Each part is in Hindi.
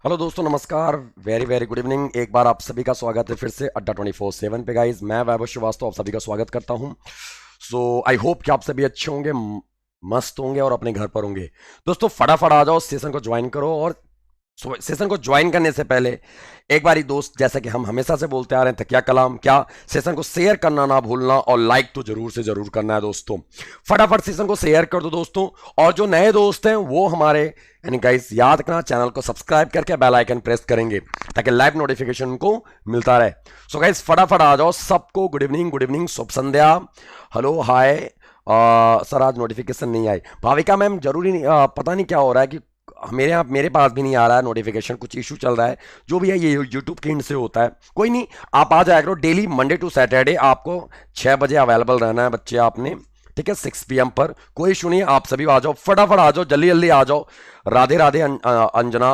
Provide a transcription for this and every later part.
हेलो दोस्तों, नमस्कार। Very very good evening. एक बार आप सभी का स्वागत है फिर से अड्डा 24/7 पे गाइज। मैं वैभव श्रीवास्तव आप सभी का स्वागत करता हूं। सो आई होप कि आप सभी अच्छे होंगे, मस्त होंगे और अपने घर पर होंगे। दोस्तों फटाफट आ जाओ, सेशन को ज्वाइन करो। और सेशन को ज्वाइन करने से पहले एक बारी दोस्त, जैसा कि हम हमेशा से बोलते आ रहे हैं, तकिया कलाम क्या, सेशन को शेयर करना ना भूलना और लाइक तो जरूर से जरूर करना है दोस्तों। फटाफट सेशन को शेयर कर दो दोस्तों। और जो नए दोस्त हैं वो हमारे यानी गाइस याद रखना, चैनल को सब्सक्राइब करके बेल आइकन प्रेस करेंगे ताकि लाइव नोटिफिकेशन उनको मिलता रहे। सो गाइस फटाफट आ जाओ। सबको गुड इवनिंग, शुभ संध्या, हेलो, हाय। सर आज नोटिफिकेशन नहीं आई। भाविका मैम जरूरी नहीं, पता नहीं क्या हो रहा है कि मेरे पास भी नहीं आ रहा है नोटिफिकेशन, कुछ इशू चल रहा है। जो भी है ये यूट्यूब के एंड से होता है, कोई नहीं। आप आ जाया करो डेली, मंडे टू सैटरडे आपको 6 बजे अवेलेबल रहना है बच्चे आपने, ठीक है, 6 PM पर। कोई इशू नहीं है, आप सभी आ जाओ, फटाफट आ जाओ, जल्दी जल्दी आ जाओ। राधे राधे अंजना,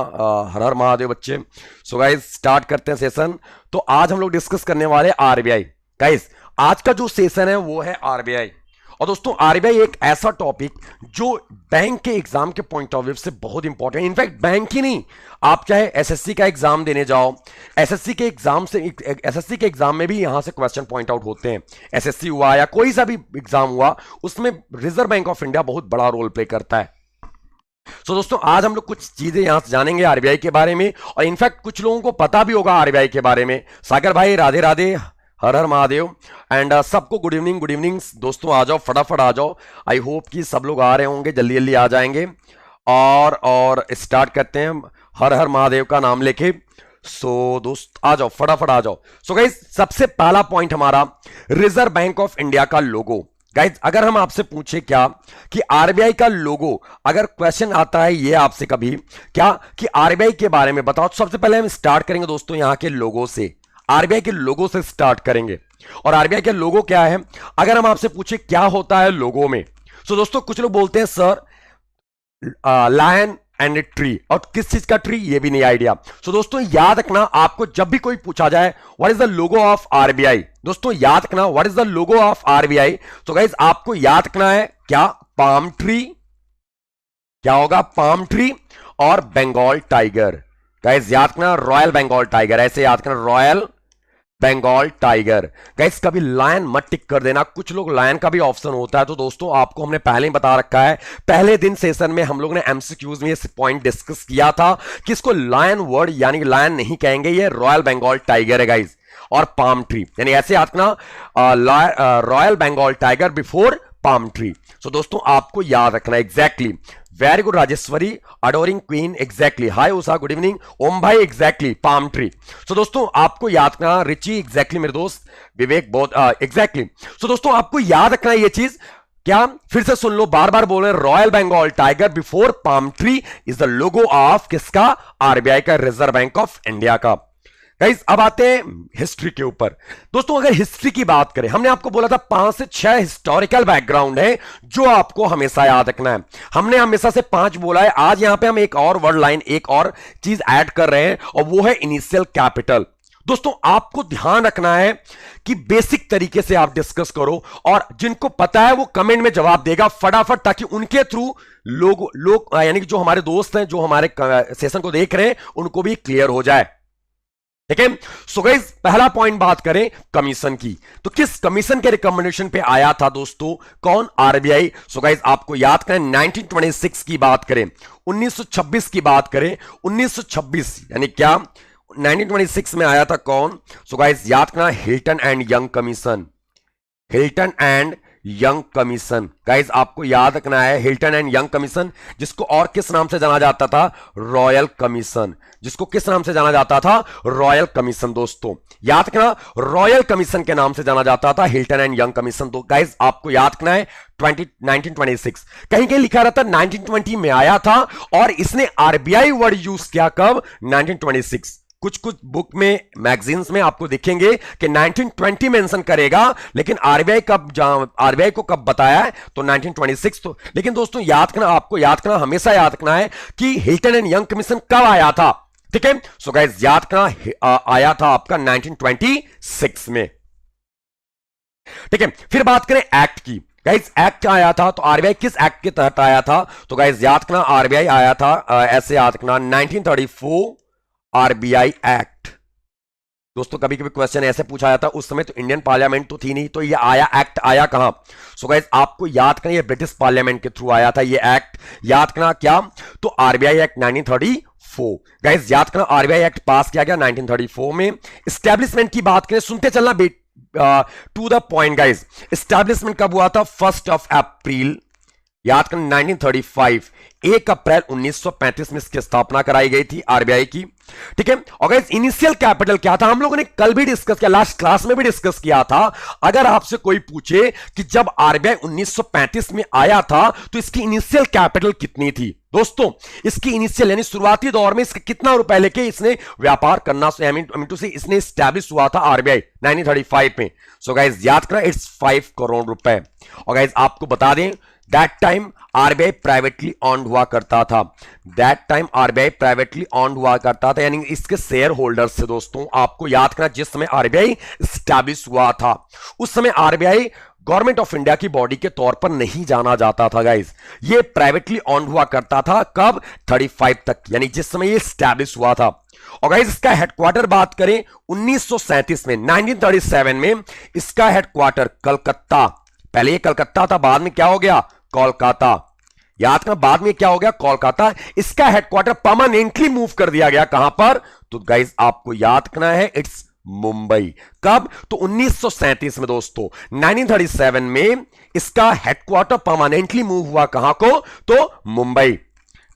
हर हर महादेव बच्चे। सो गाइस स्टार्ट करते हैं सेशन। तो आज हम लोग डिस्कस करने वाले आरबीआई। गाइस आज का जो सेशन है वो है आरबीआई। और दोस्तों आरबीआई एक ऐसा टॉपिक जो बैंक के एग्जाम के पॉइंट ऑफ व्यू से बहुत इंपॉर्टेंट है। इनफैक्ट बैंक ही नहीं, आप चाहे एसएससी का एग्जाम देने जाओ, एसएससी के एग्जाम में भी यहां से क्वेश्चन पॉइंट आउट होते हैं। एसएससी हुआ या कोई सा भी एग्जाम हुआ, उसमें रिजर्व बैंक ऑफ इंडिया बहुत बड़ा रोल प्ले करता है। सो दोस्तों आज हम लोग कुछ चीजें यहां से जानेंगे आरबीआई के बारे में। और इनफैक्ट कुछ लोगों को पता भी होगा आरबीआई के बारे में। सागर भाई राधे राधे, हर हर महादेव। एंड सबको गुड इवनिंग दोस्तों, आ जाओ, फटाफट आ जाओ। आई होप कि सब लोग आ रहे होंगे, जल्दी जल्दी आ जाएंगे। और स्टार्ट करते हैं हर हर महादेव का नाम लेके। सो दोस्त आ जाओ, फटाफट आ जाओ। सो गाइस सबसे पहला पॉइंट हमारा रिजर्व बैंक ऑफ इंडिया का लोगो। गाइस अगर हम आपसे पूछे क्या कि आरबीआई का लोगो, अगर क्वेश्चन आता है ये आपसे कभी क्या कि आरबीआई के बारे में बताओ, तो सबसे पहले हम स्टार्ट करेंगे दोस्तों यहां के लोगो से। आरबीआई के लोगो से स्टार्ट करेंगे। और आरबीआई का लोगो क्या है, अगर हम आपसे पूछे क्या होता है लोगो में, तो दोस्तों कुछ लोग बोलते हैं सर लायन एंड ट्री, और किस चीज का ट्री ये भी नहीं आइडिया। सो दोस्तों याद रखना, आपको जब भी कोई पूछा जाए what is the logo of RBI, दोस्तों याद रखना what is the logo of RBI. तो गाइस आपको याद रखना है क्या, पाम ट्री, क्या होगा, पाम ट्री और बंगाल टाइगर। गाइस याद रखना रॉयल बंगाल टाइगर, ऐसे याद रखना रॉयल बंगाल टाइगर। गाइस कभी लायन मत टिक कर देना, कुछ लोग लायन का भी ऑप्शन होता है। तो दोस्तों आपको हमने पहले ही बता रखा है, पहले दिन सेशन में हम लोग ने एमसीक्यूज में ये पॉइंट डिस्कस किया था कि इसको लायन वर्ड यानी लायन नहीं कहेंगे, ये रॉयल बंगाल टाइगर है गाइस। और पाम ट्री यानी ऐसे याद रखना royal Bengal tiger before palm tree. So दोस्तों आपको याद रखना exactly. Very good Rajeshwari, adoring queen, exactly. Hi Usha, good evening. Om भाई एग्जैक्टली पाम ट्री। सो दोस्तों आपको याद रखना, रिची एग्जैक्टली, मेरे दोस्त विवेक बहुत एग्जैक्टली। सो दोस्तों आपको याद रखना ये चीज क्या, फिर से सुन लो, बार बार बोल रहे हैं, royal Bengal tiger before palm tree is the logo of किसका, आरबीआई का, रिजर्व बैंक ऑफ इंडिया का। गाइस अब आते हैं हिस्ट्री के ऊपर। दोस्तों अगर हिस्ट्री की बात करें, हमने आपको बोला था 5 से 6 हिस्टोरिकल बैकग्राउंड है जो आपको हमेशा याद रखना है। हमने हमेशा से 5 बोला है, आज यहां पे हम एक और वर्ड लाइन, एक और चीज ऐड कर रहे हैं और वो है इनिशियल कैपिटल। दोस्तों आपको ध्यान रखना है कि बेसिक तरीके से आप डिस्कस करो, और जिनको पता है वो कमेंट में जवाब देगा फटाफट, ताकि उनके थ्रू लोग यानी कि जो हमारे दोस्त हैं, जो हमारे सेशन को देख रहे हैं, उनको भी क्लियर हो जाए, ठीक है। सो गाइस पहला पॉइंट बात करें कमीशन की, तो किस कमीशन के रिकमेंडेशन पे आया था दोस्तों, कौन, आरबीआई। सो गाइस आपको याद करें 1926 की बात करें, 1926 की बात करें, 1926 यानी क्या, 1926 में आया था कौन। सो गाइस याद करना Hilton and Young commission, Hilton and Young commission. Guys आपको याद रखना है हिल्टन एंड यंग कमीशन, जिसको और किस नाम से जाना जाता था, रॉयल कमीशन, जिसको किस नाम से जाना जाता था, रॉयल कमीशन। दोस्तों याद रखना रॉयल कमीशन के नाम से जाना जाता था हिल्टन एंड यंग कमीशन। तो गाइस आपको याद रखना है 1926, कहीं कहीं लिखा रहता 1920 में आया था, और इसने आरबीआई वर्ड यूज किया कब, 1926। कुछ कुछ बुक में, मैगजीन्स में आपको दिखेंगे कि 1920 मेंशन करेगा, लेकिन आरबीआई को कब बताया है, तो 1926। तो लेकिन दोस्तों याद करना, आपको याद करना, हमेशा याद रखना है कि हिल्टन एंड यंग कमीशन कब आया था, ठीक है। सो गाइस याद करना आया था आपका 1926 में, ठीक है। फिर बात करें एक्ट की। गाइस एक्ट आया था, तो आरबीआई किस एक्ट के तहत आया था, तो गाइस याद रखना आरबीआई आया था ऐसे याद रखना 1934 आरबीआई एक्ट। दोस्तों कभी कभी क्वेश्चन ऐसे पूछा जाता है, उस समय तो इंडियन पार्लियामेंट तो थी नहीं, तो ये आया एक्ट आया कहां? सो गाइस आपको याद करना, ये ब्रिटिश पार्लियामेंट के थ्रू आया था ये एक्ट। याद करना क्या? तो आरबीआई एक्ट 1934। गाइस याद करना, आरबीआई एक्ट पास किया गया 1934 में। एस्टेब्लिशमेंट की बात करें, सुनते चलना to the point guys. Establishment कब हुआ था? 1 अप्रैल, याद करना 1935, 1 अप्रैल 1935 में इसकी स्थापना कराई गई थी आरबीआई की। ठीक है, और गाइस इनिशियल कैपिटल क्या था? हम लोगों ने कल भी डिस्कस किया, लास्ट क्लास में भी डिस्कस किया था। अगर आपसे कोई पूछे कि जब आरबीआई 1935 में आया था तो इसकी इनिशियल कैपिटल कितनी थी? दोस्तों इसकी इनिशियल यानी शुरुआती दौर में इसका कितना रुपए लेके इसने व्यापार करना, इसने स्टैब्लिश हुआ था आरबीआई 1935 में। सो गाइस याद करें, इट्स 5 करोड़ रुपए। और गाइस आपको बता दें, that time RBI privately owned हुआ करता था। That time RBI privately owned हुआ करता था, यानी इसके शेयर होल्डर्स से। दोस्तों आपको याद करना, जिस समय आरबीआई स्टैब्लिश हुआ था उस समय आरबीआई गवर्नमेंट ऑफ इंडिया की बॉडी के तौर पर नहीं जाना जाता था गाइस। ये प्राइवेटली ऑन्ड हुआ करता था कब? 35 तक, यानी जिस समय ये स्टैब्लिश हुआ था। और गाइस इसका हेडक्वार्टर बात करें 1937 में, 1937 में इसका हेडक्वार्टर कलकत्ता, पहले ये कलकत्ता था, बाद में क्या हो गया? कोलकाता। याद करना, बाद में क्या हो गया? कोलकाता। इसका हेडक्वार्टर परमानेंटली मूव कर दिया गया कहां पर? तो गाइस आपको याद करना है, इट्स मुंबई। कब? तो 1937 में दोस्तों। 1937 में इसका हेडक्वार्टर परमानेंटली मूव हुआ कहां को? तो मुंबई।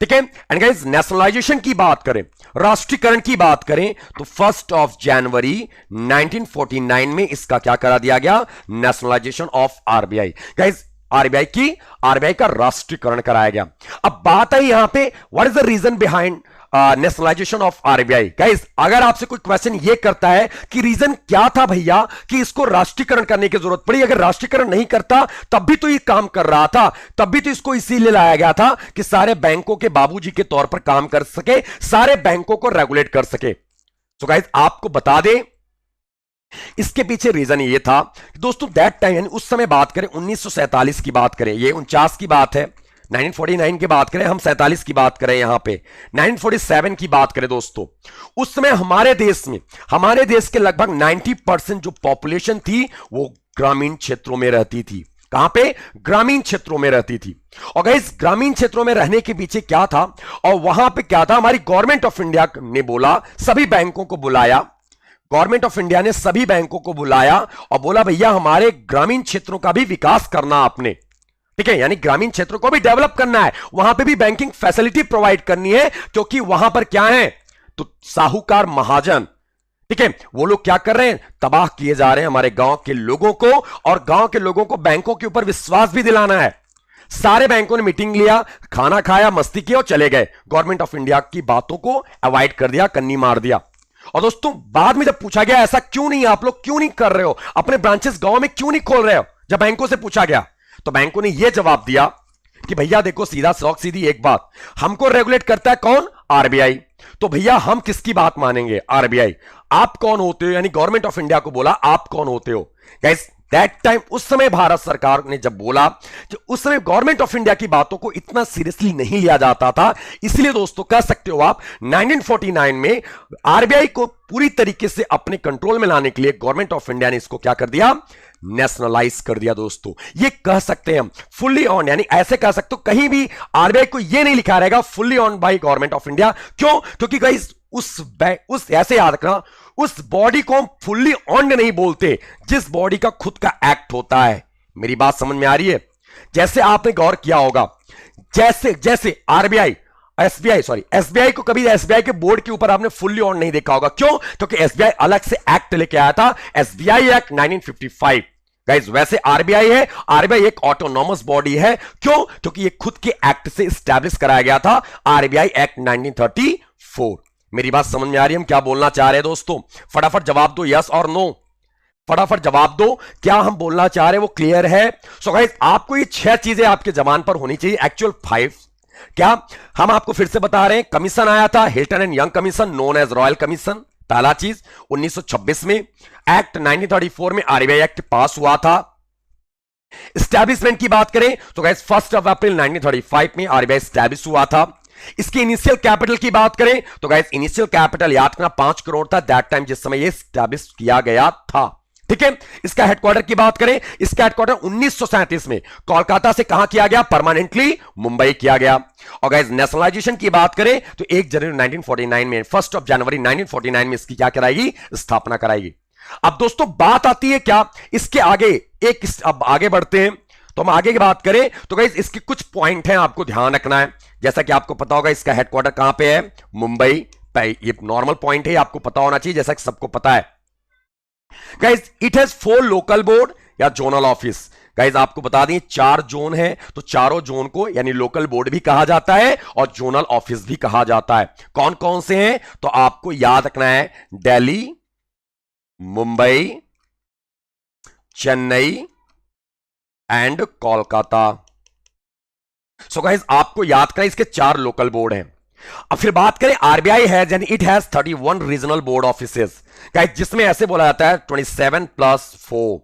ठीक है, एंड गाइस नेशनलाइजेशन की बात करें, राष्ट्रीयकरण की बात करें, तो 1 जनवरी 1949 में इसका क्या करा दिया गया? Nationalisation of RBI. Guys RBI का राष्ट्रीयकरण कराया गया। अब बात है यहां पे, what is the reason behind nationalisation of RBI? Guys अगर आपसे कोई क्वेश्चन ये करता है कि रीजन क्या था भैया कि इसको राष्ट्रीयकरण करने की जरूरत पड़ी, अगर राष्ट्रीयकरण नहीं करता तब भी तो ये काम कर रहा था, तब भी तो इसको इसीलिए लाया गया था कि सारे बैंकों के बाबूजी के तौर पर काम कर सके, सारे बैंकों को रेगुलेट कर सके। सो गाइस आपको बता दें, इसके पीछे रीजन ये था कि दोस्तों दैट टाइम, यानी उस समय बात करें 1947 की बात करें, ये 49 की बात है, 1949 की बात करें, हम 47 की बात करें, यहां पे 1947 की बात करें दोस्तों, उस समय हमारे देश के लगभग 90% जो पॉपुलेशन थी वो ग्रामीण क्षेत्रों में रहती थी। कहां पे? ग्रामीण क्षेत्रों में रहती थी। और गाइस ग्रामीण क्षेत्रों में रहने के पीछे क्या था, और वहां पे क्या था, हमारी गवर्नमेंट ऑफ इंडिया ने बोला, सभी बैंकों को बुलाया, गवर्नमेंट ऑफ इंडिया ने सभी बैंकों को बुलाया और बोला भैया हमारे ग्रामीण क्षेत्रों का भी विकास करना आपने। ठीक है, यानी ग्रामीण क्षेत्रों को भी डेवलप करना है, वहां पे भी बैंकिंग फैसिलिटी प्रोवाइड करनी है, क्योंकि वहां पर क्या है, तो साहूकार महाजन, ठीक है, वो लोग क्या कर रहे हैं? तबाह किए जा रहे हैं हमारे गांव के लोगों को, और गांव के लोगों को बैंकों के ऊपर विश्वास भी दिलाना है। सारे बैंकों ने मीटिंग लिया, खाना खाया, मस्ती की और चले गए, गवर्नमेंट ऑफ इंडिया की बातों को अवॉइड कर दिया, कन्नी मार दिया। और दोस्तों बाद में जब पूछा गया ऐसा क्यों नहीं, आप लोग क्यों नहीं कर रहे हो, अपने ब्रांचेस गांव में क्यों नहीं खोल रहे हो, जब बैंकों से पूछा गया तो बैंकों ने यह जवाब दिया कि भैया देखो, सीधी एक बात, हमको रेगुलेट करता है कौन? आरबीआई। तो भैया हम किसकी बात मानेंगे? आरबीआई। आप कौन होते हो? यानी गवर्नमेंट ऑफ इंडिया को बोला आप कौन होते हो? गाइस दैट टाइम, उस समय भारत सरकार ने जब बोला, तो उस समय गवर्नमेंट ऑफ इंडिया की बातों को इतना सीरियसली नहीं लिया जाता था। इसलिए दोस्तों कह सकते हो आप, 1949 में आरबीआई को पूरी तरीके से अपने कंट्रोल में लाने के लिए गवर्नमेंट ऑफ इंडिया ने इसको क्या कर दिया? नेशनलाइज कर दिया। दोस्तों ये कह सकते हैं हम फुल्ली ऑन, यानी ऐसे कह सकते हो, कहीं भी आरबीआई को ये नहीं लिखा रहेगा fully on by government of India. क्यों? क्योंकि गाइस उस ऐसे याद रखना, उस बॉडी को हम फुल्ली ऑन नहीं बोलते जिस बॉडी का खुद का एक्ट होता है। मेरी बात समझ में आ रही है? जैसे आपने गौर किया होगा, जैसे आरबीआई, एसबीआई को कभी एसबीआई के बोर्ड के ऊपर आपने फुल्ली ऑन नहीं देखा होगा। क्यों? क्योंकि एसबीआई अलग से एक्ट लेके आया था, एसबीआई एक्ट 1955। गाइस वैसे आरबीआई है, आरबीआई एक ऑटोनॉमस बॉडी है। क्यों? क्योंकि ये खुद के एक्ट से स्टैब्लिश कराया गया था, आरबीआई एक्ट 1934। मेरी बात समझ में आ रही है हम क्या बोलना चाह रहे हैं दोस्तों? फटाफट जवाब दो, यस और नो, फटाफट जवाब दो, क्या हम बोलना चाह रहे हैं वो क्लियर है? सो गाइस आपको ये 6 चीजें आपके जबान पर होनी चाहिए, एक्चुअल 5। क्या हम आपको फिर से बता रहे हैं, कमीशन आया था, Hilton and Young commission, known as royal commission. पहला चीज 1926 में, एक्ट 1934 में आरबीआई एक्ट पास हुआ था। एस्टैब्लिशमेंट की बात करें तो गाइस 1 अप्रैल 1935 में आरबीआई एस्टैब्लिश हुआ था। इसके इनिशियल कैपिटल की बात करें तो गाइस इनिशियल कैपिटल याद करना 5 करोड़ था दैट टाइम जिस समय ये स्टैब्लिश किया गया था। ठीक है, इसका हेडक्वार्टर की बात करें, इसका हेडक्वार्टर 1937 में कोलकाता से कहां किया गया, परमानेंटली मुंबई किया गया। और गाइस नेशनलाइजेशन की बात करें तो 1 जनवरी 1949 में, 1 जनवरी 1949 में इसकी क्या कराएगी, स्थापना कराएगी। अब दोस्तों बात आती है क्या इसके आगे, अब आगे बढ़ते हैं तो हम आगे की बात करें तो गाइस इसके कुछ पॉइंट हैं आपको ध्यान रखना है। जैसा कि आपको पता होगा इसका हेडक्वार्टर कहां पे है, मुंबई पे। ये नॉर्मल पॉइंट है, आपको पता होना चाहिए जैसा कि सबको पता है। Guys it has 4 local board या जोनल ऑफिस। गाइस आपको बता दें 4 जोन है तो चारों जोन को यानी लोकल बोर्ड भी कहा जाता है और जोनल ऑफिस भी कहा जाता है। कौन कौन से हैं तो आपको याद रखना है, Delhi, Mumbai, Chennai and Kolkata. So guys आपको याद करना इसके 4 लोकल बोर्ड हैं। अब फिर बात करें आरबीआई हैज यानी it has 31 regional board offices. Guys जिसमें ऐसे बोला जाता है 27 प्लस 4,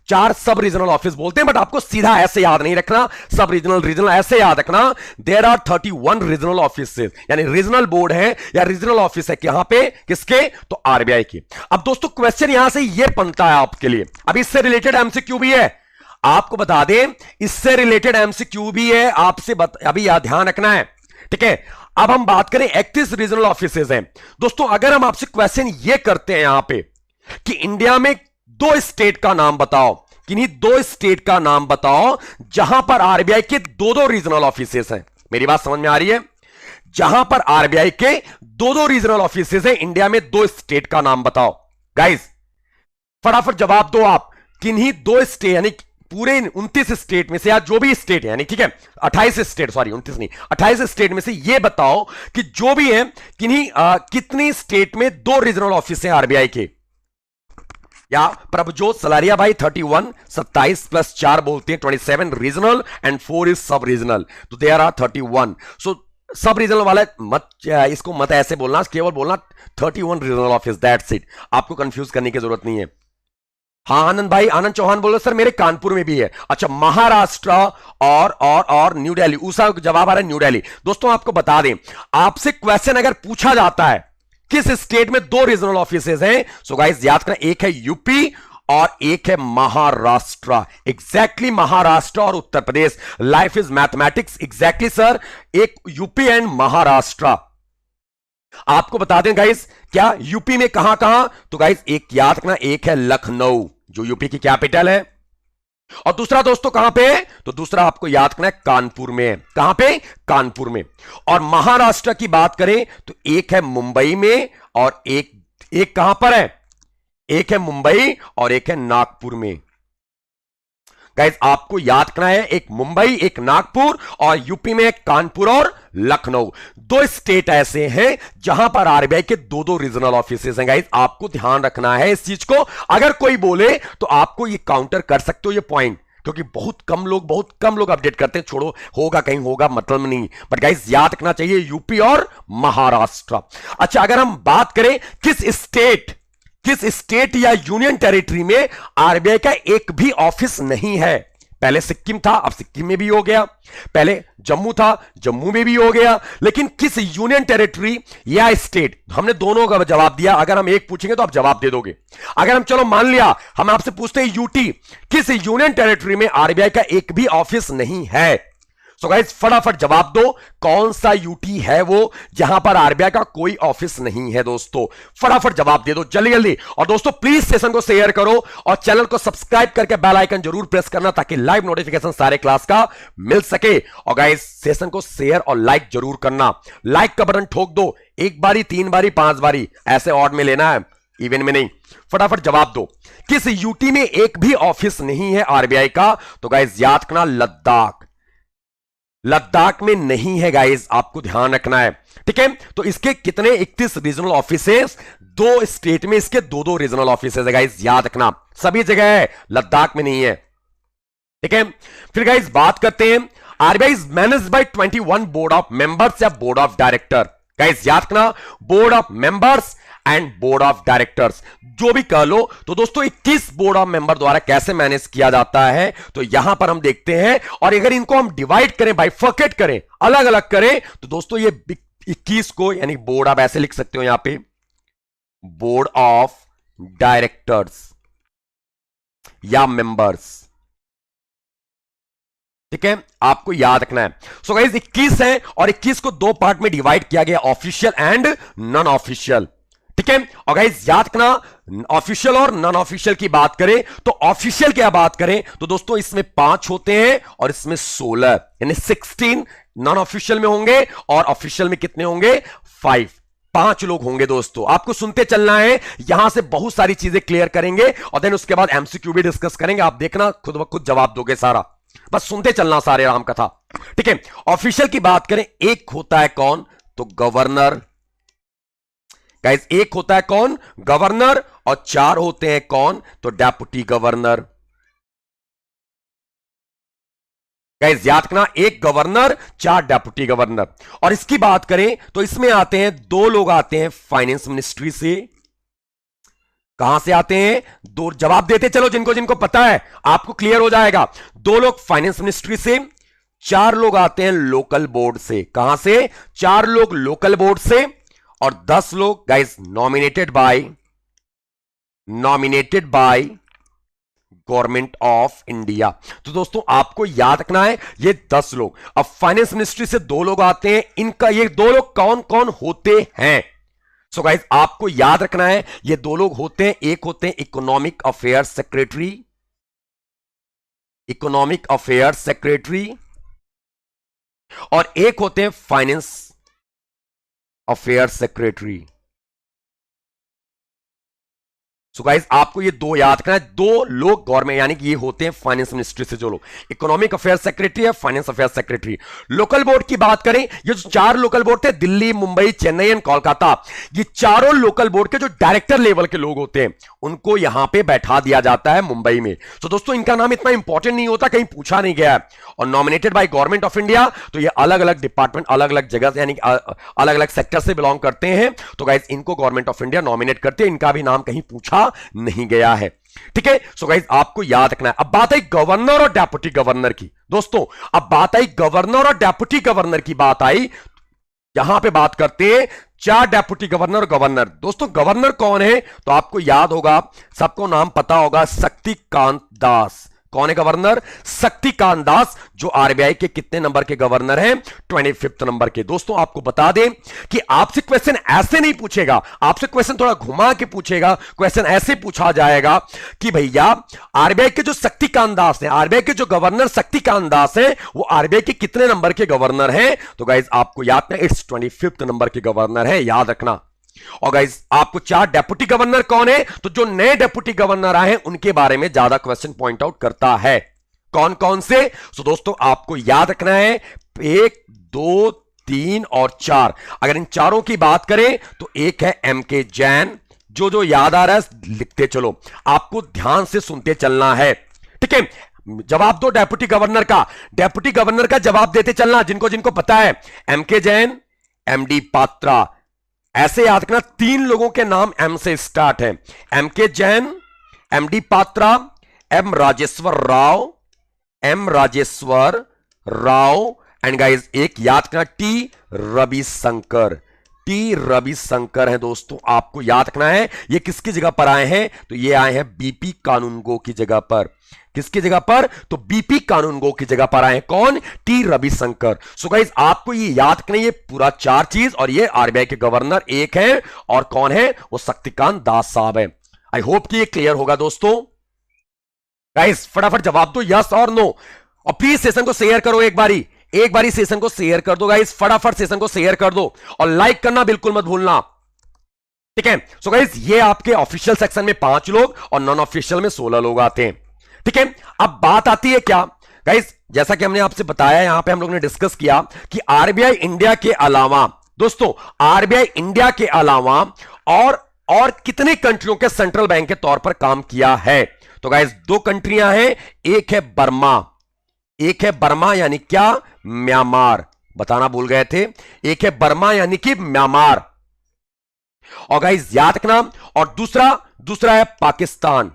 4 सब रीजनल ऑफिस बोलते हैं, बट आपको सीधा ऐसे याद नहीं रखना, सब रीजनल ऐसे याद रखना। देयर आर 31 रीजनल ऑफिसेस यानी रीजनल बोर्ड है या रीजनल ऑफिस है यहां पे किसके, तो आरबीआई की। अब दोस्तों क्वेश्चन यहां से ये बनता है आपके लिए, अब इससे रिलेटेड एमसीक्यू भी है, आपको बता दें इससे रिलेटेड एमसीक्यू भी है, आपसे अभी याद ध्यान रखना है। ठीक है, अब हम बात करें 31 रीजनल ऑफिसेज हैं। दोस्तों अगर हम आपसे क्वेश्चन ये करते हैं यहां पे कि इंडिया में 2 स्टेट का नाम बताओ, किन्हीं 2 स्टेट का नाम बताओ जहां पर आरबीआई के 2 रीजनल ऑफिसेज हैं। मेरी बात समझ में आ रही है, जहां पर आरबीआई के 2 रीजनल ऑफिसेज हैं, इंडिया में 2 स्टेट का नाम बताओ। गाइस फटाफट जवाब दो आप, किन्हीं 2 स्टेट यानी पूरे 29 स्टेट में से या जो भी स्टेट है यानी ठीक है 28 स्टेट, सॉरी 29 नहीं 28 स्टेट में से ये बताओ कि जो भी है कितनी स्टेट में 2 रीजनल ऑफिस हैं आरबीआई के। या प्रभजोत सलारिया भाई 31, 27 प्लस 4 बोलते हैं 27 रीजनल एंड 4 इज सब रीजनल, तो देयर आर 31। सो सब रीजनल वाला इसको मत ऐसे बोलना, केवल बोलना 31 रीजनल ऑफिस, दैट्स इट, आपको कंफ्यूज करने की जरूरत नहीं है। हाँ आनंद भाई, आनंद चौहान बोलो सर मेरे कानपुर में भी है। अच्छा महाराष्ट्र और न्यू दिल्ली, उषा जवाब आ रहा है न्यू दिल्ली। दोस्तों आपको बता दें, आपसे क्वेश्चन अगर पूछा जाता है किस स्टेट में 2 रीजनल ऑफिसेज हैं, सो गाइस याद करें एक है यूपी और एक है महाराष्ट्र। एग्जैक्टली महाराष्ट्र और Uttar Pradesh, life is mathematics, exactly sir, एक यूपी एंड महाराष्ट्र। आपको बता दें गाइस क्या यूपी में कहां कहां, तो गाइस एक याद रखना, एक है लखनऊ जो यूपी की कैपिटल है, और दूसरा दोस्तों कहां पे है, तो दूसरा आपको याद रखना है कानपुर में। कहां पे, कानपुर में। और महाराष्ट्र की बात करें तो एक है मुंबई में और एक कहां पर है, एक है मुंबई और एक है नागपुर में। गाइस आपको याद करना है, एक मुंबई एक नागपुर और यूपी में कानपुर और लखनऊ। 2 स्टेट ऐसे हैं जहां पर आरबीआई के 2 रीजनल ऑफिसेज हैं। गाइस आपको ध्यान रखना है इस चीज को, अगर कोई बोले तो आपको ये काउंटर कर सकते हो ये पॉइंट, क्योंकि बहुत कम लोग अपडेट करते हैं, छोड़ो होगा कहीं होगा मतलब नहीं, बट गाइस याद रखना चाहिए यूपी और महाराष्ट्र। अच्छा अगर हम बात करें किस स्टेट या यूनियन टेरिटरी में आरबीआई का एक भी ऑफिस नहीं है, पहले सिक्किम था अब सिक्किम में भी हो गया, पहले जम्मू था जम्मू में भी हो गया, लेकिन किस यूनियन टेरिटरी या स्टेट, हमने दोनों का जवाब दिया, अगर हम एक पूछेंगे तो आप जवाब दे दोगे। अगर हम चलो मान लिया हम आपसे पूछते हैं यूटी, किस यूनियन टेरिटरी में आरबीआई का एक भी ऑफिस नहीं है, सो गाइस फटाफट जवाब दो, कौन सा यूटी है वो जहां पर आरबीआई का कोई ऑफिस नहीं है। दोस्तों फटाफट जवाब दे दो जल्दी जल्दी, और दोस्तों प्लीज सेशन को शेयर करो और चैनल को सब्सक्राइब करके बेल आइकन जरूर प्रेस करना ताकि लाइव नोटिफिकेशन सारे क्लास का मिल सके। और गाइस सेशन को शेयर और लाइक जरूर करना, लाइक का बटन ठोक दो, 1 बारी 3 बारी 5 बारी, ऐसे ऑड में लेना है इवन में नहीं। फटाफट जवाब दो, किस यूटी में एक भी ऑफिस नहीं है आरबीआई का, तो गाइस याद करना लद्दाख में नहीं है गाइस, आपको ध्यान रखना है ठीक है। तो इसके कितने 31 रीजनल ऑफिसेस, 2 स्टेट में इसके 2 रीजनल ऑफिसेस है गाइस, याद रखना सभी जगह है, लद्दाख में नहीं है ठीक है। फिर गाइस बात करते हैं, RBI is managed by 21 board of members या बोर्ड ऑफ डायरेक्टर। गाइस याद रखना, board of members and board of directors, जो भी कह लो। तो दोस्तों 21 बोर्ड ऑफ मेंबर द्वारा कैसे मैनेज किया जाता है, तो यहां पर हम देखते हैं। और अगर इनको हम डिवाइड करें, बाइफर्केट करें, अलग अलग करें, तो दोस्तों ये 21 को, यानी बोर्ड आप ऐसे लिख सकते हो यहां पे, बोर्ड ऑफ डायरेक्टर्स या मेंबर्स। ठीक है, आपको याद रखना है। सो गाइस 21 है और 21 को दो पार्ट में डिवाइड किया गया, ऑफिशियल एंड नॉन ऑफिशियल। ठीक है, और गाइस याद रखना, ऑफिशियल और नॉन ऑफिशियल की बात करें तो ऑफिशियल क्या बात करें तो दोस्तों इसमें 5 होते हैं और इसमें 16, यानी 16 नॉन ऑफिशियल में होंगे और ऑफिशियल में कितने होंगे, 5 लोग होंगे। दोस्तों आपको सुनते चलना है, यहां से बहुत सारी चीजें क्लियर करेंगे और देन उसके बाद एमसीक्यू भी डिस्कस करेंगे। आप देखना खुद ब खुद जवाब दोगे सारा, बस सुनते चलना सारे राम कथा। ठीक है, ऑफिशियल की बात करें, एक होता है कौन, तो गवर्नर। गाइस एक होता है कौन, गवर्नर, और 4 होते हैं कौन, तो डेप्यूटी गवर्नर। गाइस याद रखना, एक गवर्नर, 4 डेप्यूटी गवर्नर। और इसकी बात करें तो इसमें आते हैं 2 लोग आते हैं फाइनेंस मिनिस्ट्री से। कहां से आते हैं, 2, जवाब देते चलो जिनको जिनको पता है, आपको क्लियर हो जाएगा। 2 लोग फाइनेंस मिनिस्ट्री से, 4 लोग आते हैं लोकल बोर्ड से। कहां से, 4 लोग लोकल बोर्ड से और 10 लोग guys nominated by government of India. तो दोस्तों आपको याद रखना है ये 10 लोग। अब फाइनेंस मिनिस्ट्री से 2 लोग आते हैं, इनका ये 2 लोग कौन कौन होते हैं। सो गाइस आपको याद रखना है ये 2 लोग होते हैं, एक होते हैं इकोनॉमिक अफेयर्स सेक्रेटरी, और एक होते हैं finance affairs secretary. So guys आपको ये 2 याद रखना है, 2 लोग गवर्नमेंट, यानी कि ये होते हैं फाइनेंस मिनिस्ट्री से जो लोग, इकोनॉमिक अफेयर्स सेक्रेटरी है, finance affairs secretary. Local board की बात करें, ये जो 4 लोकल बोर्ड थे, दिल्ली, मुंबई, चेन्नई एंड कोलकाता, ये चारों लोकल बोर्ड के जो डायरेक्टर लेवल के लोग होते हैं उनको यहां पे बैठा दिया जाता है मुंबई में। तो दोस्तों इनका नाम इतना इंपॉर्टेंट नहीं होता, कहीं पूछा नहीं गया है। और nominated by government of India, तो ये अलग अलग डिपार्टमेंट, अलग अलग जगह से, यानी अलग अलग सेक्टर से बिलोंग करते हैं। तो गाइस इनको गवर्नमेंट ऑफ इंडिया नॉमिनेट करते हैं, इनका भी नाम कहीं पूछा नहीं गया है। ठीक है, सो गाइस आपको याद रखना है। अब बात आई गवर्नर और डेप्यूटी गवर्नर की। दोस्तों अब बात आई गवर्नर और डेप्यूटी गवर्नर की, बात आई, यहां पे बात करते हैं 4 डेप्यूटी गवर्नर, गवर्नर। दोस्तों गवर्नर कौन है, तो आपको याद होगा, सबको नाम पता होगा, शक्तिकांत दास। कौन है गवर्नर, शक्तिकांत दास, जो आरबीआई के कितने नंबर के गवर्नर हैं, 25th नंबर के। दोस्तों आपको बता दें कि आपसे क्वेश्चन ऐसे नहीं पूछेगा, आपसे क्वेश्चन थोड़ा घुमा के पूछेगा। क्वेश्चन ऐसे पूछा जाएगा कि भैया आरबीआई के जो शक्तिकांत दास हैं, आरबीआई के जो गवर्नर शक्तिकांत दास हैं, वो आरबीआई के कितने नंबर के गवर्नर हैं, तो गाइस आपको याद है, इट्स 25th नंबर के गवर्नर है, याद रखना। और गाइस आपको 4 डेप्यूटी गवर्नर कौन है, तो जो नए डेप्यूटी गवर्नर आए हैं उनके बारे में ज्यादा क्वेश्चन पॉइंट आउट करता है। कौन कौन से, तो दोस्तों आपको याद रखना है 1, 2, 3 और 4। अगर इन चारों की बात करें तो एक है एमके जैन, जो याद आ रहा है लिखते चलो, आपको ध्यान से सुनते चलना है। ठीक है, जवाब दो डेप्यूटी गवर्नर का जवाब देते चलना, जिनको जिनको पता है। एमके जैन, एमडी पात्रा, ऐसे याद रखना 3 लोगों के नाम एम से स्टार्ट है, MK Jain, MD Patra, M Rajeshwar Rao and guys एक याद रखना टी रविशंकर है। दोस्तों आपको याद रखना है ये किसकी जगह पर आए हैं, तो ये आए हैं बीपी कानूनगो की जगह पर। किसकी जगह पर, तो बीपी कानूनगो की जगह पर आए कौन, टी रविशंकर। सो गाइस आपको ये याद रखना, ये पूरा 4 चीज, और ये आरबीआई के गवर्नर एक है, और कौन है, वो शक्तिकांत दास साहब है। आई होप कि ये क्लियर होगा दोस्तों। गाइस फटाफट जवाब दो, यस और नो, और प्लीज सेशन को शेयर करो, एक बारी सेशन को शेयर कर दो गाइस, फटाफट सेशन को शेयर कर दो, और लाइक करना बिल्कुल मत भूलना। ठीक है, सो गाइस ये आपके ऑफिशियल सेक्शन में 5 लोग और नॉन ऑफिशियल में 16 लोग आते हैं। ठीक है, अब बात आती है क्या गाइस, जैसा कि हमने आपसे बताया, यहां पे हम लोग ने डिस्कस किया कि आरबीआई इंडिया के अलावा, दोस्तों आरबीआई इंडिया के अलावा और कितने कंट्रियों के सेंट्रल बैंक के तौर पर काम किया है, तो गाइस 2 कंट्रियां हैं, एक है बर्मा यानी क्या, म्यांमार, बताना भूल गए थे, एक है बर्मा यानी कि म्यांमार, और गाइज याद रखना, और दूसरा दूसरा है पाकिस्तान।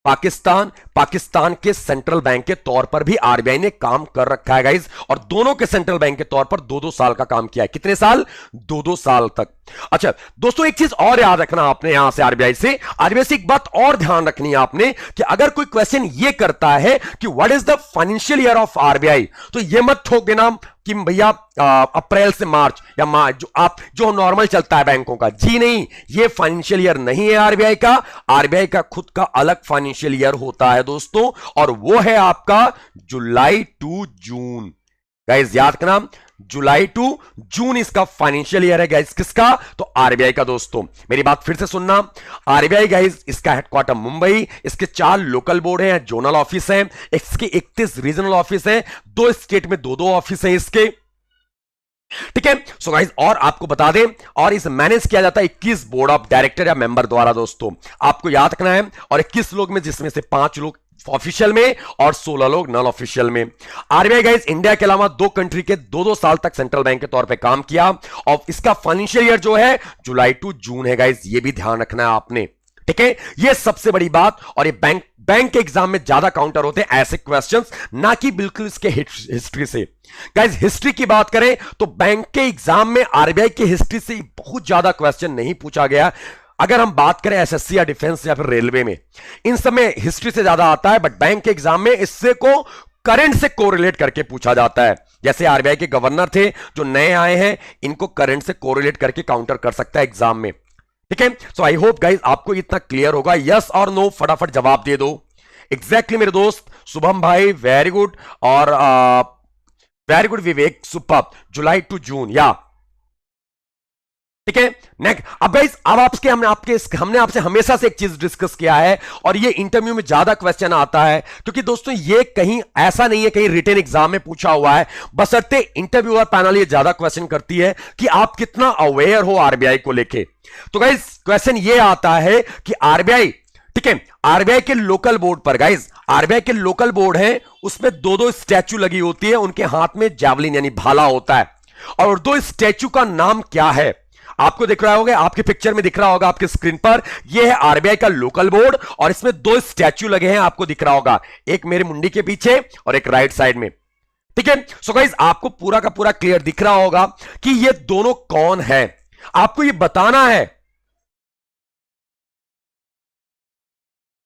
पाकिस्तान के सेंट्रल बैंक के तौर पर भी आरबीआई ने काम कर रखा है गाइज, और दोनों के सेंट्रल बैंक के तौर पर 2-2 साल का काम किया है। कितने साल? 2-2 साल तक। अच्छा दोस्तों, एक चीज और याद रखना आपने, यहां से आरबीआई से एक बात और ध्यान रखनी है आपने, कि अगर कोई क्वेश्चन ये करता है कि what is the financial year of RBI, तो ये मत ठोक देना कि भैया अप्रैल से मार्च या मार्च जो नॉर्मल चलता है बैंकों का। जी नहीं, ये फाइनेंशियल ईयर नहीं है आरबीआई का। आरबीआई का खुद का अलग फाइनेंशियल ईयर होता है दोस्तों, और वो है आपका जुलाई टू जून। गाइस याद करना, जुलाई टू जून इसका फाइनेंशियल ईयर है गाइस। किसका? तो आरबीआई का। दोस्तों मेरी बात फिर से सुनना, आरबीआई गाइस इसका हेडक्वार्टर मुंबई, इसके 4 लोकल बोर्ड हैं, जोनल ऑफिस हैं, इसके 31 रीजनल ऑफिस हैं, 2 स्टेट में 2-2 ऑफिस हैं इसके। ठीक है। सो गाइस और आपको बता दें, और इसे मैनेज किया जाता है 21 बोर्ड ऑफ डायरेक्टर या मेंबर द्वारा। दोस्तों आपको याद रखना है, और 21 लोग में जिसमें से 5 लोग ऑफिशियल में और 16 लोग नॉन ऑफिशियल में। आरबीआई गाइस इंडिया के अलावा 2 कंट्री के 2-2 साल तक सेंट्रल बैंक के तौर पे काम किया, और इसका फाइनेंशियल ईयर जो है जुलाई टू जून है गाइस, ये भी ध्यान रखना है आपने। ठीक है, ये सबसे बड़ी बात। और ये बैंक के एग्जाम में ज्यादा काउंटर होते हैं ऐसे क्वेश्चंस, ना कि बिल्कुल इसके हिस्ट्री से। गाइस हिस्ट्री की बात करें तो बैंक के एग्जाम में आरबीआई की हिस्ट्री से बहुत ज्यादा क्वेश्चन नहीं पूछा गया। अगर हम बात करें एसएससी या डिफेंस या फिर रेलवे में, इन सब में हिस्ट्री से ज्यादा आता है, बट बैंक के एग्जाम में इससे को करंट से कोरिलेट करके पूछा जाता है। जैसे आरबीआई के गवर्नर थे जो नए आए हैं, इनको करंट से कोरिलेट करके काउंटर कर सकता है एग्जाम में। ठीक है, सो आई होप गाइस आपको इतना क्लियर होगा। यस और नो फटाफट जवाब दे दो। एग्जैक्टली मेरे दोस्त शुभम भाई, वेरी गुड, और very good Vivek, super. July to June, या ठीक है। नेक्स्ट, अब गाइस अब हमने आपसे हमेशा से एक चीज डिस्कस किया है, और ये इंटरव्यू में ज्यादा क्वेश्चन आता है, क्योंकि दोस्तों ये कहीं ऐसा नहीं है कहीं रिटन एग्जाम में पूछा हुआ है, बशर्ते इंटरव्यूअर पैनल ये ज्यादा क्वेश्चन करती है कि आप कितना अवेयर हो आरबीआई को लेके। तो गाइस क्वेश्चन ये आता है कि आरबीआई, ठीक है, आरबीआई के लोकल बोर्ड पर, गाइस आरबीआई के लोकल बोर्ड है, उसमें 2-2 स्टैचू लगी होती है, उनके हाथ में जैवलिन यानी भाला होता है, और 2 स्टैचू का नाम क्या है? आपको दिख रहा होगा, आपके पिक्चर में दिख रहा होगा आपके स्क्रीन पर, यह है आरबीआई का लोकल बोर्ड, और इसमें 2 स्टैचू लगे हैं, आपको दिख रहा होगा, एक मेरे मुंडी के पीछे और एक राइट साइड में। ठीक है, सो गाइस आपको पूरा का पूरा क्लियर दिख रहा होगा कि ये दोनों कौन है, आपको ये बताना है।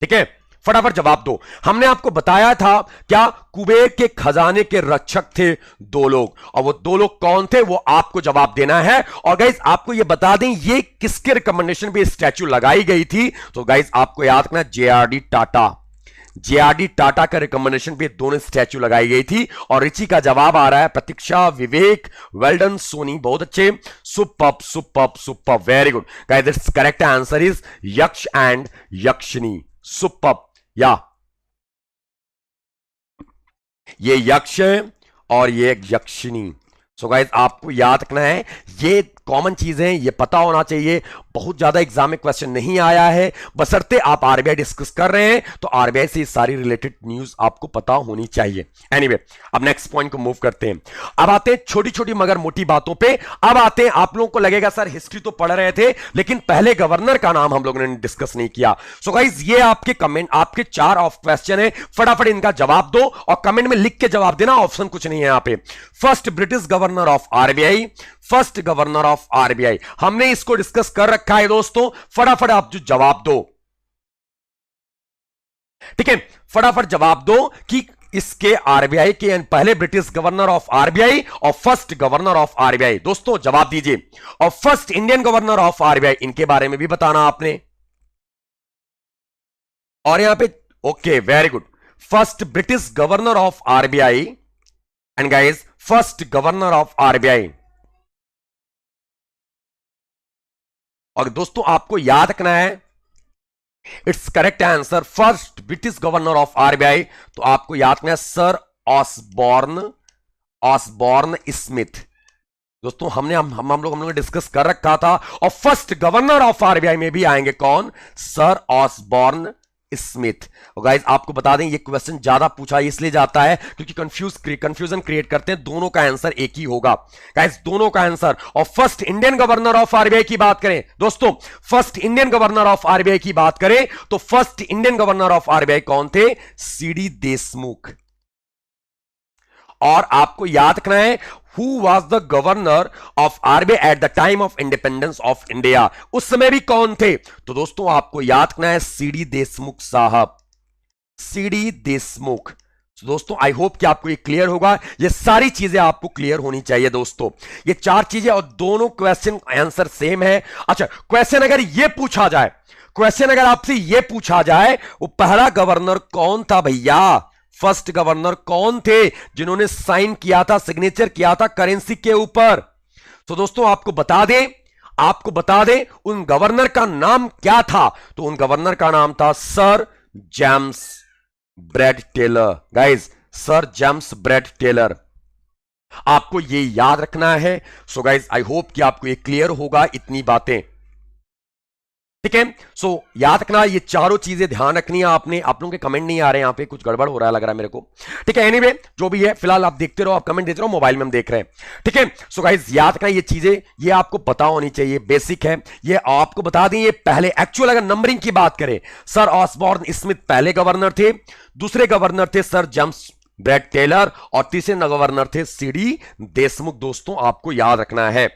ठीक है, फटाफट जवाब दो। हमने आपको बताया था क्या, कुबेर के खजाने के रक्षक थे 2 लोग, और वो 2 लोग कौन थे वो आपको जवाब देना है। और गाइस आपको ये बता दें ये किसके रिकमेंडेशन पे स्टैचू लगाई गई थी, तो गाइस आपको याद रखना जेआरडी टाटा का रिकमेंडेशन पे दोनों स्टैचू लगाई गई थी। और रिची का जवाब आ रहा है प्रतीक्षा, विवेक, वेल्डन, सोनी, बहुत अच्छे, super, very good guys. This correct answer is यक्ष एंड यक्षिनी, सुपर। या ये यक्ष है और ये यक्षिनी। सो गाइस आपको याद रखना है, ये कॉमन चीजें, ये पता होना चाहिए। बहुत ज्यादा एग्जाम में क्वेश्चन नहीं आया है, बशर्ते आप आरबीआई डिस्कस कर रहे हैं तो आरबीआई से सारी रिलेटेड न्यूज आपको पता होनी चाहिए। एनीवे, अब नेक्स्ट पॉइंट को मूव करते हैं। अब आते हैं छोटी छोटी मगर मोटी बातों पे। अब आते हैं, आप लोगों को लगेगा सर हिस्ट्री तो पढ़ रहे थे लेकिन पहले गवर्नर का नाम हम लोगों ने डिस्कस नहीं किया। सो गाइस ये आपके कमेंट, आपके 4 ऑफ क्वेश्चन है, फटाफट इनका जवाब दो और कमेंट में लिख के जवाब देना, ऑप्शन कुछ नहीं है यहां पे। First British governor of RBI, first governor of RBI, हमने इसको डिस्कस कर रखा है दोस्तों, फटाफट आप जो जवाब दो। ठीक है, फटाफट जवाब दो कि इसके आरबीआई के पहले ब्रिटिश गवर्नर ऑफ आरबीआई और फर्स्ट गवर्नर ऑफ आरबीआई, दोस्तों जवाब दीजिए। और first Indian governor of RBI, इनके बारे में भी बताना आपने। और यहां पे okay, very good, first British governor of RBI and guys first governor of RBI. और दोस्तों आपको याद रखना है, it's correct answer first British governor of RBI, तो आपको याद रखना है सर ऑसबॉर्न स्मिथ। दोस्तों हम लोग ने डिस्कस कर रखा था। और फर्स्ट गवर्नर ऑफ आरबीआई में भी आएंगे कौन, सर ऑसबॉर्न स्मिथ। और गाइस आपको बता दें ये क्वेश्चन ज्यादा पूछा इसलिए जाता है क्योंकि कंफ्यूजन क्रिएट करते हैं, दोनों का आंसर एक ही होगा गाइस, दोनों का आंसर। और first Indian governor of RBI की बात करें दोस्तों, first Indian governor of RBI की बात करें तो first Indian governor of RBI कौन थे? सीडी देशमुख। और आपको याद रखना है Who was the governor of RBI at the time of independence of India? उस समय भी कौन थे? तो दोस्तों आपको याद रखना है सीडी देशमुख साहब, सीडी देशमुख। तो दोस्तों आई होप कि आपको ये क्लियर होगा, ये सारी चीजें आपको क्लियर होनी चाहिए दोस्तों, ये चार चीजें, और दोनों क्वेश्चन आंसर सेम है। अच्छा क्वेश्चन अगर ये पूछा जाए, क्वेश्चन अगर आपसे ये पूछा जाए वो पहला गवर्नर कौन था भैया, फर्स्ट गवर्नर कौन थे जिन्होंने साइन किया था, सिग्नेचर किया था करेंसी के ऊपर? तो दोस्तों आपको बता दें उन गवर्नर का नाम क्या था? तो उन गवर्नर का नाम था sir James Brad Taylor. Guys sir James Brad Taylor, आपको ये याद रखना है। सो गाइस आई होप कि आपको ये क्लियर होगा इतनी बातें, ठीक है। सो याद रखना ये चारों चीजें ध्यान रखनी है आपने। आप लोगों के कमेंट नहीं आ रहे हैं, यहां पे कुछ गड़बड़ हो रहा है लग रहा है मेरे को, ठीक है। एनीवे जो भी है फिलहाल आप देखते रहो, आप कमेंट देते रहो, मोबाइल में हम देख रहे हैं, ठीक है। सो गाइस याद रखना ये चीजें, ये आपको पता होनी चाहिए, बेसिक है ये। आपको बता दें ये पहले एक्चुअल अगर नंबरिंग की बात करें, सर ऑसबॉर्न स्मिथ पहले गवर्नर थे, दूसरे गवर्नर थे सर जेम्स ब्रैड टेलर, और तीसरे गवर्नर थे सीडी देशमुख। दोस्तों आपको याद रखना है।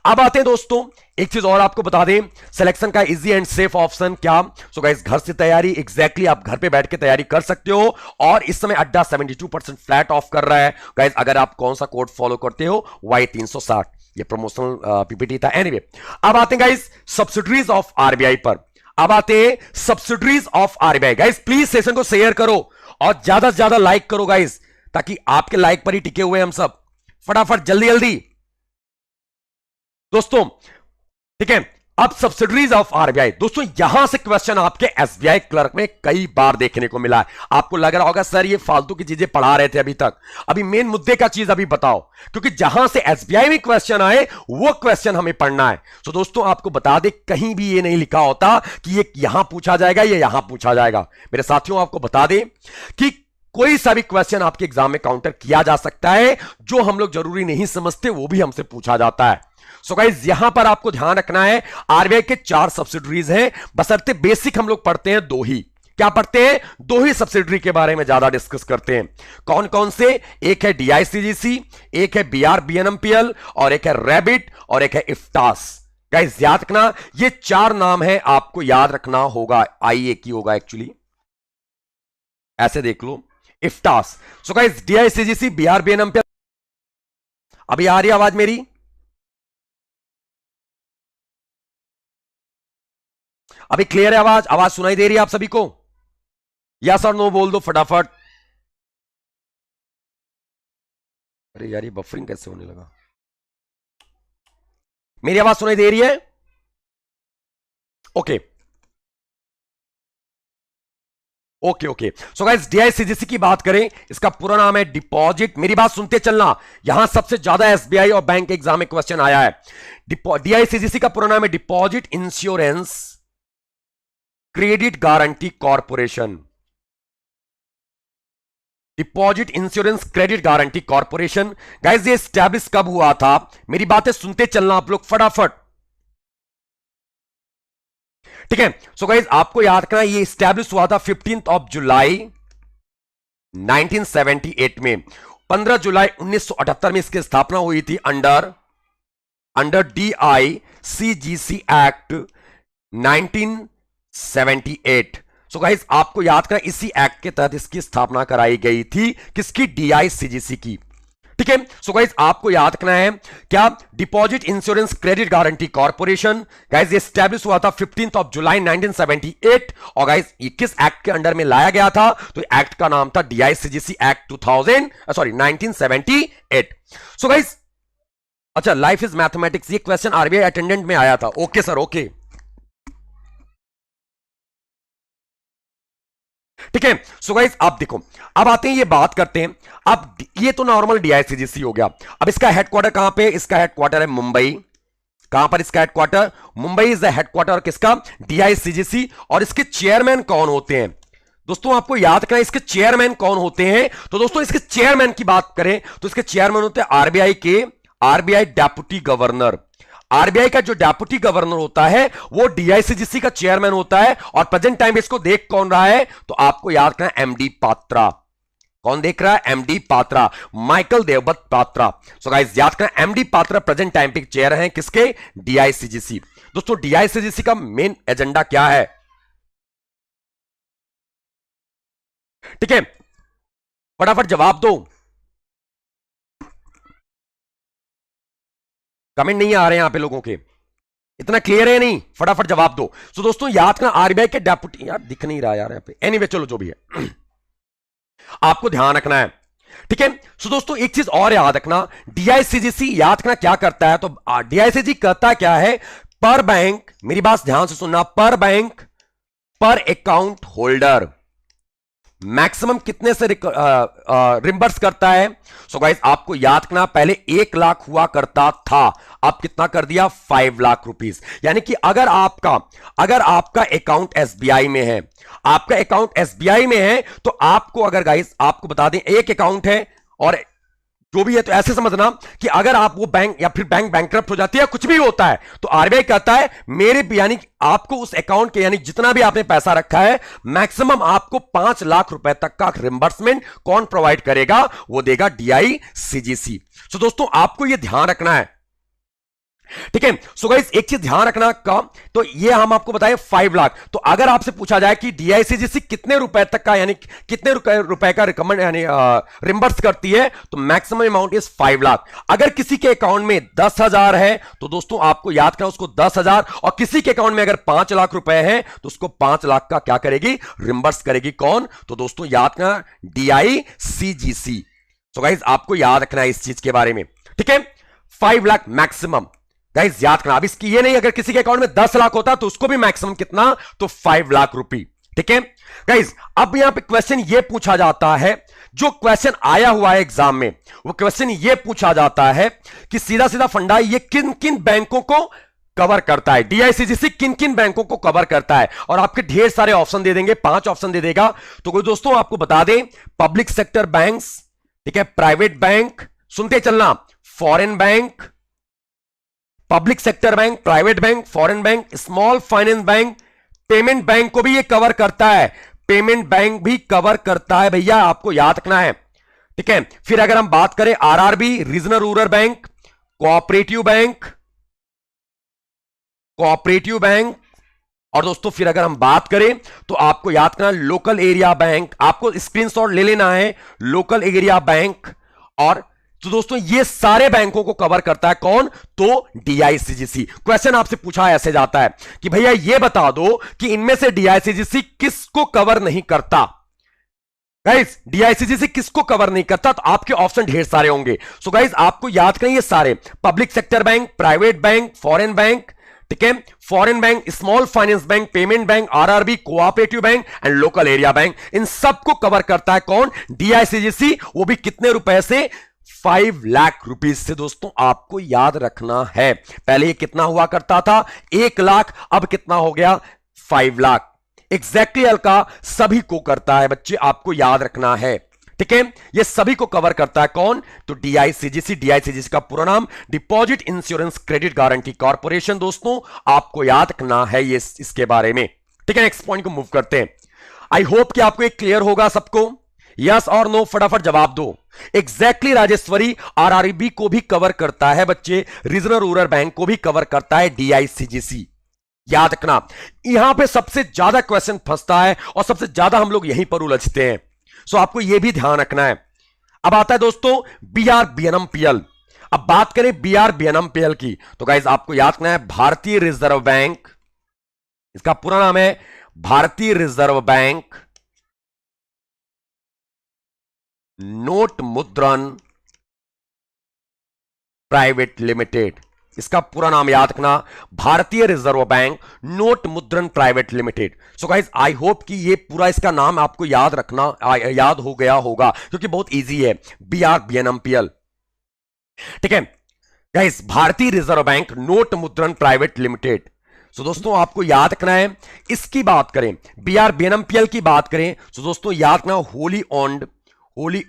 अब आते हैं दोस्तों एक चीज और आपको बता दें, सिलेक्शन का इजी एंड सेफ ऑप्शन क्या? सो गाइस घर से तैयारी, एग्जैक्टली आप घर पे बैठ के तैयारी कर सकते हो, और इस समय अड्डा 72% फ्लैट ऑफ कर रहा है गाइस, अगर आप कौन सा कोड फॉलो करते हो, Y360, ये प्रमोशनल पीपीटी था। एनीवे अब आते हैं गाइस सब्सिडरीज ऑफ आरबीआई पर, अब आते हैं subsidiaries of RBI. Guys please session को शेयर करो और ज्यादा से ज्यादा लाइक करो गाइस, ताकि आपके लाइक पर ही टिके हुए हम सब, फटाफट जल्दी जल्दी दोस्तों, ठीक है। अब सब्सिडरीज ऑफ आरबीआई, दोस्तों यहां से क्वेश्चन आपके एसबीआई क्लर्क में कई बार देखने को मिला है। आपको लग रहा होगा सर ये फालतू की चीजें पढ़ा रहे थे अभी तक, अभी मेन मुद्दे का चीज अभी बताओ, क्योंकि जहां से एसबीआई में क्वेश्चन आए वो क्वेश्चन हमें पढ़ना है। तो दोस्तों आपको बता दे कहीं भी ये नहीं लिखा होता कि ये यहां पूछा जाएगा, ये यहां पूछा जाएगा। मेरे साथियों आपको बता दें कि कोई सा भी क्वेश्चन आपके एग्जाम में काउंटर किया जा सकता है, जो हम लोग जरूरी नहीं समझते वो भी हमसे पूछा जाता है। सो गाइस यहां पर आपको ध्यान रखना है, आरबीआई के 4 सब्सिडरीज हैं, बशर्ते बेसिक हम लोग पढ़ते हैं 2 ही। क्या पढ़ते हैं? 2 ही सब्सिडरी के बारे में ज्यादा डिस्कस करते हैं। कौन कौन से? एक है डीआईसीजीसी, एक है बीआरबीएनएमपीएल, और एक है रैबिट, और एक है इफ्टास। गाइस याद रखना ये 4 नाम है, आपको याद रखना होगा, आई एक ही होगा एक्चुअली, ऐसे देख लो, इफ्टास। सो गाइस डीआईसीजीसी, बीआरबीएनएमपीएल, अभी आ रही आवाज मेरी? अभी क्लियर है आवाज? आवाज सुनाई दे रही है आप सभी को? यस और नो बोल दो फटाफट। अरे यार ये बफरिंग कैसे होने लगा? मेरी आवाज सुनाई दे रही है? Okay okay okay. So guys DICGC की बात करें, इसका पूरा नाम है डिपॉजिट, मेरी बात सुनते चलना, यहां सबसे ज्यादा एसबीआई और बैंक के एग्जाम में क्वेश्चन आया है। डीआईसीजीसी का पूरा नाम है deposit insurance credit guarantee corporation, deposit insurance credit guarantee corporation. Guys ये स्टैब्लिश कब हुआ था? मेरी बातें सुनते चलना आप लोग फटाफट, ठीक है। सो गाइस आपको याद रखना ये स्टैब्लिश हुआ था 15 जुलाई 1978 में। 15 जुलाई 1978 में इसकी स्थापना हुई थी under DICGC act 1978। So guys आपको याद करना इसी एक्ट के तहत इसकी स्थापना कराई गई थी, किसकी? डीआईसीजीसी की, ठीक है। सो गाइस आपको याद रखना है क्या? Deposit insurance credit guarantee corporation. Guys ये एस्टैब्लिश हुआ था 15 जुलाई 1978, और गाइस ये किस एक्ट के अंडर में लाया गया था? तो एक्ट का नाम था डीआईसीजीसी एक्ट 1978। सो गाइस अच्छा, लाइफ इज मैथमेटिक्स, ये क्वेश्चन आरबीआई अटेंडेंट में आया था। ओके सर, ओके, ठीक है। सो गाइस आप देखो, अब आते हैं ये बात करते हैं, अब ये तो नॉर्मल डीआईसीजीसी हो गया। अब इसका हेडक्वार्टर कहां पे? इसका हेडक्वार्टर है मुंबई, कहां पर इसका headquarter? Mumbai is the headquarter किसका? डीआईसीजीसी। और इसके चेयरमैन कौन होते हैं दोस्तों? आपको याद करना इसके चेयरमैन कौन होते हैं। तो दोस्तों इसके चेयरमैन की बात करें तो इसके चेयरमैन होते हैं आरबीआई के आरबीआई डेप्यूटी गवर्नर। आरबीआई का जो डेप्यूटी गवर्नर होता है वो डीआईसीजीसी का चेयरमैन होता है। और प्रेजेंट टाइम इसको देख कौन रहा है? तो आपको याद करना एमडी पात्रा। कौन देख रहा है? MD Patra, Michael Devdatta Patra. So guys याद करना एमडी पात्रा प्रेजेंट टाइम पे चेयर हैं किसके? डीआईसीजीसी। दोस्तों डीआईसीजीसी का मेन एजेंडा क्या है? ठीक है, फटाफट जवाब दो। कमेंट नहीं आ रहे हैं यहां पे लोगों के, इतना क्लियर है नहीं? फटाफट जवाब दो। सो दोस्तों याद करना आरबीआई के डेप्यूटी, यार दिख नहीं रहा यार यहां पे, एनीवे चलो जो भी है आपको ध्यान रखना है। ठीक है, सो दोस्तों एक चीज और याद रखना, डीआईसीजीसी याद करना क्या करता है। तो डीआईसीजी करता क्या है? पर बैंक, मेरी बात ध्यान से सुनना, पर बैंक पर अकाउंट होल्डर मैक्सिमम कितने से रिम्बर्स करता है? सो गाइस आपको याद करना, पहले 1 लाख हुआ करता था, अब कितना कर दिया? 5 लाख रुपीस। यानी कि अगर आपका अकाउंट एसबीआई में है, आपका अकाउंट एसबीआई में है, तो आपको अगर गाइस आपको बता दें एक अकाउंट है और जो भी है, तो ऐसे समझना कि अगर आप वो बैंक या फिर बैंक बैंकरप्ट हो जाती है, कुछ भी होता है, तो आरबीआई कहता है मेरे यानी आपको उस अकाउंट के यानी जितना भी आपने पैसा रखा है मैक्सिमम आपको 5 लाख रुपए तक का रिम्बर्समेंट कौन प्रोवाइड करेगा? वो देगा डीआईसीजीसी। सो दोस्तों आपको ये ध्यान रखना है। ठीक है, सो गाइस एक चीज ध्यान रखना का, तो ये हम आपको बताए 5 लाख। तो अगर आपसे पूछा जाए कि डीआईसीजीसी कितने रुपए तक का यानी कितने रुपए का रिकमेंड यानी रिम्बर्स करती है, तो मैक्सिमम अमाउंट इज 5 लाख। अगर किसी के अकाउंट में 10,000 है तो दोस्तों आपको याद करना उसको 10,000, और किसी के अकाउंट में अगर 5 लाख रुपए है तो उसको 5 लाख का क्या करेगी? रिम्बर्स करेगी। कौन? तो दोस्तों याद करना डीआईसीजीसी। सो गाइस आपको याद रखना है इस चीज के बारे में। ठीक है, 5 लाख मैक्सिमम। गाइस याद करना, अब इसकी ये नहीं अगर किसी के अकाउंट में 10 लाख होता तो उसको भी मैक्सिमम कितना? तो 5 लाख रुपए। ठीक है गाइस, अब यहां पे क्वेश्चन ये पूछा जाता है, जो क्वेश्चन आया हुआ है एग्जाम में, वो क्वेश्चन ये पूछा जाता है कि सीधा सीधा फंडा ये किन किन बैंकों को कवर करता है, डीआईसीजीसी किन किन बैंकों को कवर करता है। और आपके ढेर सारे ऑप्शन दे देंगे, 5 ऑप्शन दे देगा। तो कोई दोस्तों आपको बता दें, पब्लिक सेक्टर बैंक्स, ठीक है, प्राइवेट बैंक, सुनते चलना, foreign bank, public sector bank, private bank, foreign bank, small finance bank, payment bank को भी ये कवर करता है। पेमेंट बैंक भी कवर करता है भैया, आपको याद रखना है। ठीक है, फिर अगर हम बात करें RRB, regional rural bank, cooperative bank, और दोस्तों फिर अगर हम बात करें तो आपको याद करना लोकल एरिया बैंक, आपको स्क्रीनशॉट ले लेना है, लोकल एरिया बैंक। और तो दोस्तों ये सारे बैंकों को कवर करता है कौन? तो डीआईसीजीसी। क्वेश्चन आपसे पूछा ऐसे जाता है कि भैया ये बता दो कि इनमें से डीआईसीजीसी किसको कवर नहीं करता। गाइस डीआईसीजीसी किसको कवर नहीं करता? तो आपके ऑप्शन ढेर सारे होंगे। सो गाइस आपको याद करें ये सारे, public sector bank, private bank, foreign bank, ठीक है, foreign bank, small finance bank, payment bank, RRB, cooperative bank and local area bank, इन सबको कवर करता है कौन? डीआईसीजीसी। वो भी कितने रुपए से? 5 लाख रुपीस से। दोस्तों आपको याद रखना है, पहले ये कितना हुआ करता था? 1 लाख, अब कितना हो गया? 5 लाख। एग्जैक्टली हल्का सभी को करता है बच्चे, आपको याद रखना है। ठीक है, ये सभी को कवर करता है कौन? तो डीआईसीजीसी। डीआईसीजीसी का पूरा नाम deposit insurance credit guarantee corporation. दोस्तों आपको याद रखना है ये इसके बारे में। ठीक है, नेक्स्ट पॉइंट को मूव करते हैं। आई होप कि आपको एक क्लियर होगा सबको। यस और नो फटाफट जवाब दो। एग्जैक्टली राजेश्वरी, आरआरबी को भी कवर करता है बच्चे, रीजनल रूरल बैंक को भी कवर करता है डीआईसीजीसी। याद रखना, यहां पे सबसे ज्यादा क्वेश्चन फंसता है और सबसे ज्यादा हम लोग यहीं पर उलझते हैं। सो आपको यह भी ध्यान रखना है। अब आता है दोस्तों बीआरबीएनएमपीएल। अब बात करें बीआरबीएनएमपीएल की, तो गाइज आपको याद रखना है भारतीय रिजर्व बैंक, इसका पूरा नाम है भारतीय रिजर्व बैंक नोट मुद्रण प्राइवेट लिमिटेड। इसका पूरा नाम याद रखना, भारतीय रिजर्व बैंक नोट मुद्रण private limited. So guys I hope कि ये पूरा इसका नाम आपको याद रखना याद हो गया होगा, क्योंकि बहुत इजी है, बीआरबीएनएमपीएल। ठीक है गाइस, भारतीय रिजर्व बैंक नोट मुद्रण प्राइवेट लिमिटेड। सो दोस्तों आपको याद रखना है, इसकी बात करें, BRBNMPL की बात करें, तो दोस्तों याद रखना, Holi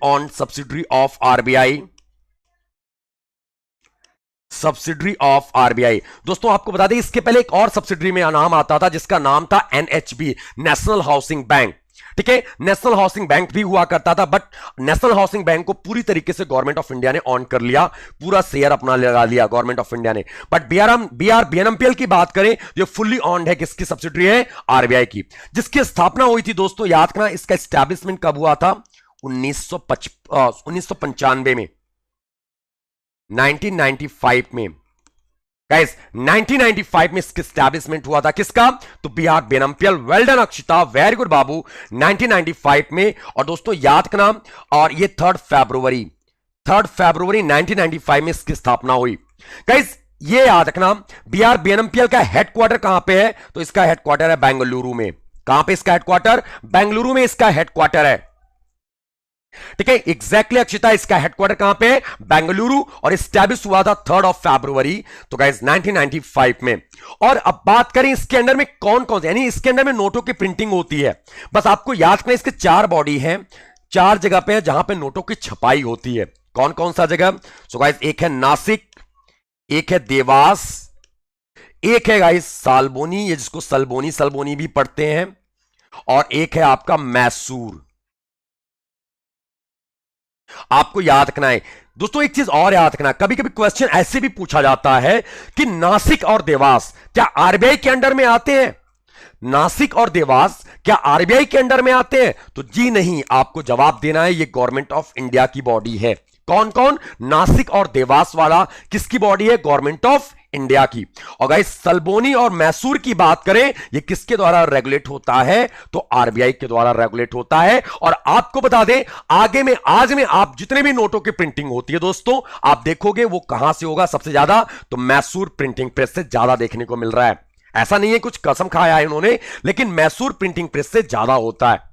owned subsidiary of RBI, subsidiary of RBI. दोस्तों आपको बता दें, इसके पहले एक और सब्सिडरी में नाम आता था जिसका नाम था NHB, नेशनल हाउसिंग बैंक। ठीक है, नेशनल हाउसिंग बैंक भी हुआ करता था, बट नेशनल हाउसिंग बैंक को पूरी तरीके से गवर्नमेंट ऑफ इंडिया ने ऑन कर लिया, पूरा शेयर अपना लगा लिया गवर्नमेंट ऑफ इंडिया ने। बट BRBNMPL की बात करें, जो फुल्ली ऑन्ड है, किसकी सब्सिडरी है? आरबीआई की, जिसकी स्थापना हुई थी दोस्तों, याद रखना, इसका स्टैब्लिशमेंट कब हुआ था? 1995 में, 1995 में। गाइस, 1995 में इसका स्टैब्लिशमेंट हुआ था, किसका? तो BRBNMPL। Well done Akshita, very good बाबू, 1995 में। और दोस्तों याद रखना, और ये 3 फरवरी 1995 में इसकी स्थापना हुई। गाइस ये याद रखना, BRBNMPL का हेडक्वार्टर कहां पे है? तो इसका हेडक्वार्टर है बेंगलुरु में। कहां पे इसका हेडक्वार्टर? बेंगलुरु में इसका हेडक्वार्टर है। ठीक है, एग्जैक्टली अक्षिता, इसका हेडक्वार्टर कहां पे है? बेंगलुरु, और स्टैब्लिश हुआ था 3 फरवरी, तो गाइस 1995 में। और अब बात करें इसके अंदर में कौन कौन से, यानी इसके अंदर में नोटों की प्रिंटिंग होती है। बस आपको याद रखना, इसके 4 बॉडी हैं, 4 जगह पे जहां पे नोटों की छपाई होती है। कौन कौन सा जगह? सो गाइस, एक है नासिक, एक है देवास, एक है गाइस सालबोनी, ये जिसको सलबोनी सलबोनी भी पढ़ते हैं, और एक है आपका मैसूर। आपको याद रखना है दोस्तों, एक चीज और याद रखना, कभी कभी क्वेश्चन ऐसे भी पूछा जाता है कि नासिक और देवास क्या आरबीआई के अंडर में आते हैं? नासिक और देवास क्या आरबीआई के अंडर में आते हैं? तो जी नहीं, आपको जवाब देना है, ये गवर्नमेंट ऑफ इंडिया की बॉडी है। कौन कौन? नासिक और देवास वाला किसकी बॉडी है? गवर्नमेंट ऑफ इंडिया की। और गाइस, सलबोनी और मैसूर की बात करें, ये किसके द्वारा रेगुलेट होता है? तो आरबीआई के द्वारा रेगुलेट होता है। और आपको बता दें, आगे में आज में आप जितने भी नोटों की प्रिंटिंग होती है दोस्तों, आप देखोगे वो कहां से होगा सबसे ज्यादा? तो मैसूर प्रिंटिंग प्रेस से ज्यादा देखने को मिल रहा है। ऐसा नहीं है कुछ कसम खाया है उन्होंने, लेकिन मैसूर प्रिंटिंग प्रेस से ज्यादा होता है।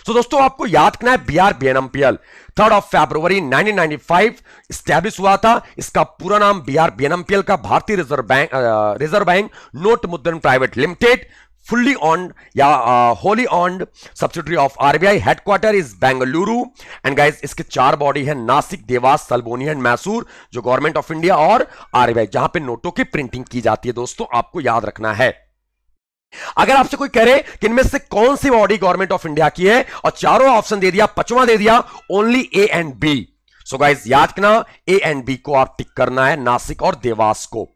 तो दोस्तों आपको याद रखना है, BRBNMPL 3 फरवरी 1995 स्टैब्लिश हुआ था। इसका पूरा नाम BRBNMPL का भारतीय रिजर्व बैंक नोट मुद्रण प्राइवेट लिमिटेड, फुल्ली ऑन्ड या Holi owned subsidiary of RBI, headquarter is Bengaluru. And guys, इसके 4 बॉडी है, नासिक, देवास, सलबोनी एंड मैसूर, जो गवर्नमेंट ऑफ इंडिया और आरबीआई, जहां पे नोटों की प्रिंटिंग की जाती है। दोस्तों आपको याद रखना है, अगर आपसे कोई कह रहे कि इनमें से कौन सी बॉडी गवर्नमेंट ऑफ इंडिया की है, और चारों ऑप्शन दे दिया, पांचवा दे दिया, only A and B. So guys याद रखना, ए एंड बी को आप टिक करना है, नासिक और देवास को।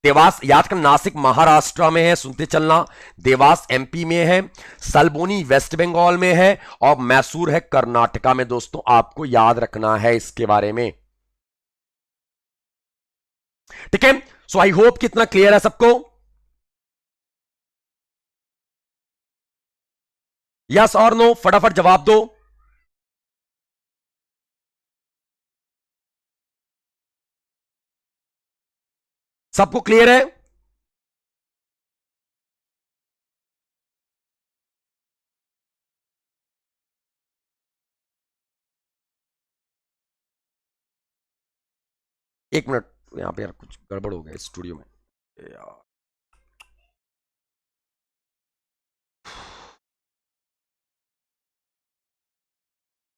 देवास याद करना, नासिक महाराष्ट्र में है, सुनते चलना, देवास एमपी में है, सलबोनी वेस्ट बंगाल में है, और मैसूर है कर्नाटका में। दोस्तों आपको याद रखना है इसके बारे में। ठीक है, सो आई होप कितना क्लियर है सबको। यस और नो, फटाफट जवाब दो। सबको क्लियर है? एक मिनट, यहां पे यार कुछ गड़बड़ हो गया स्टूडियो में यार।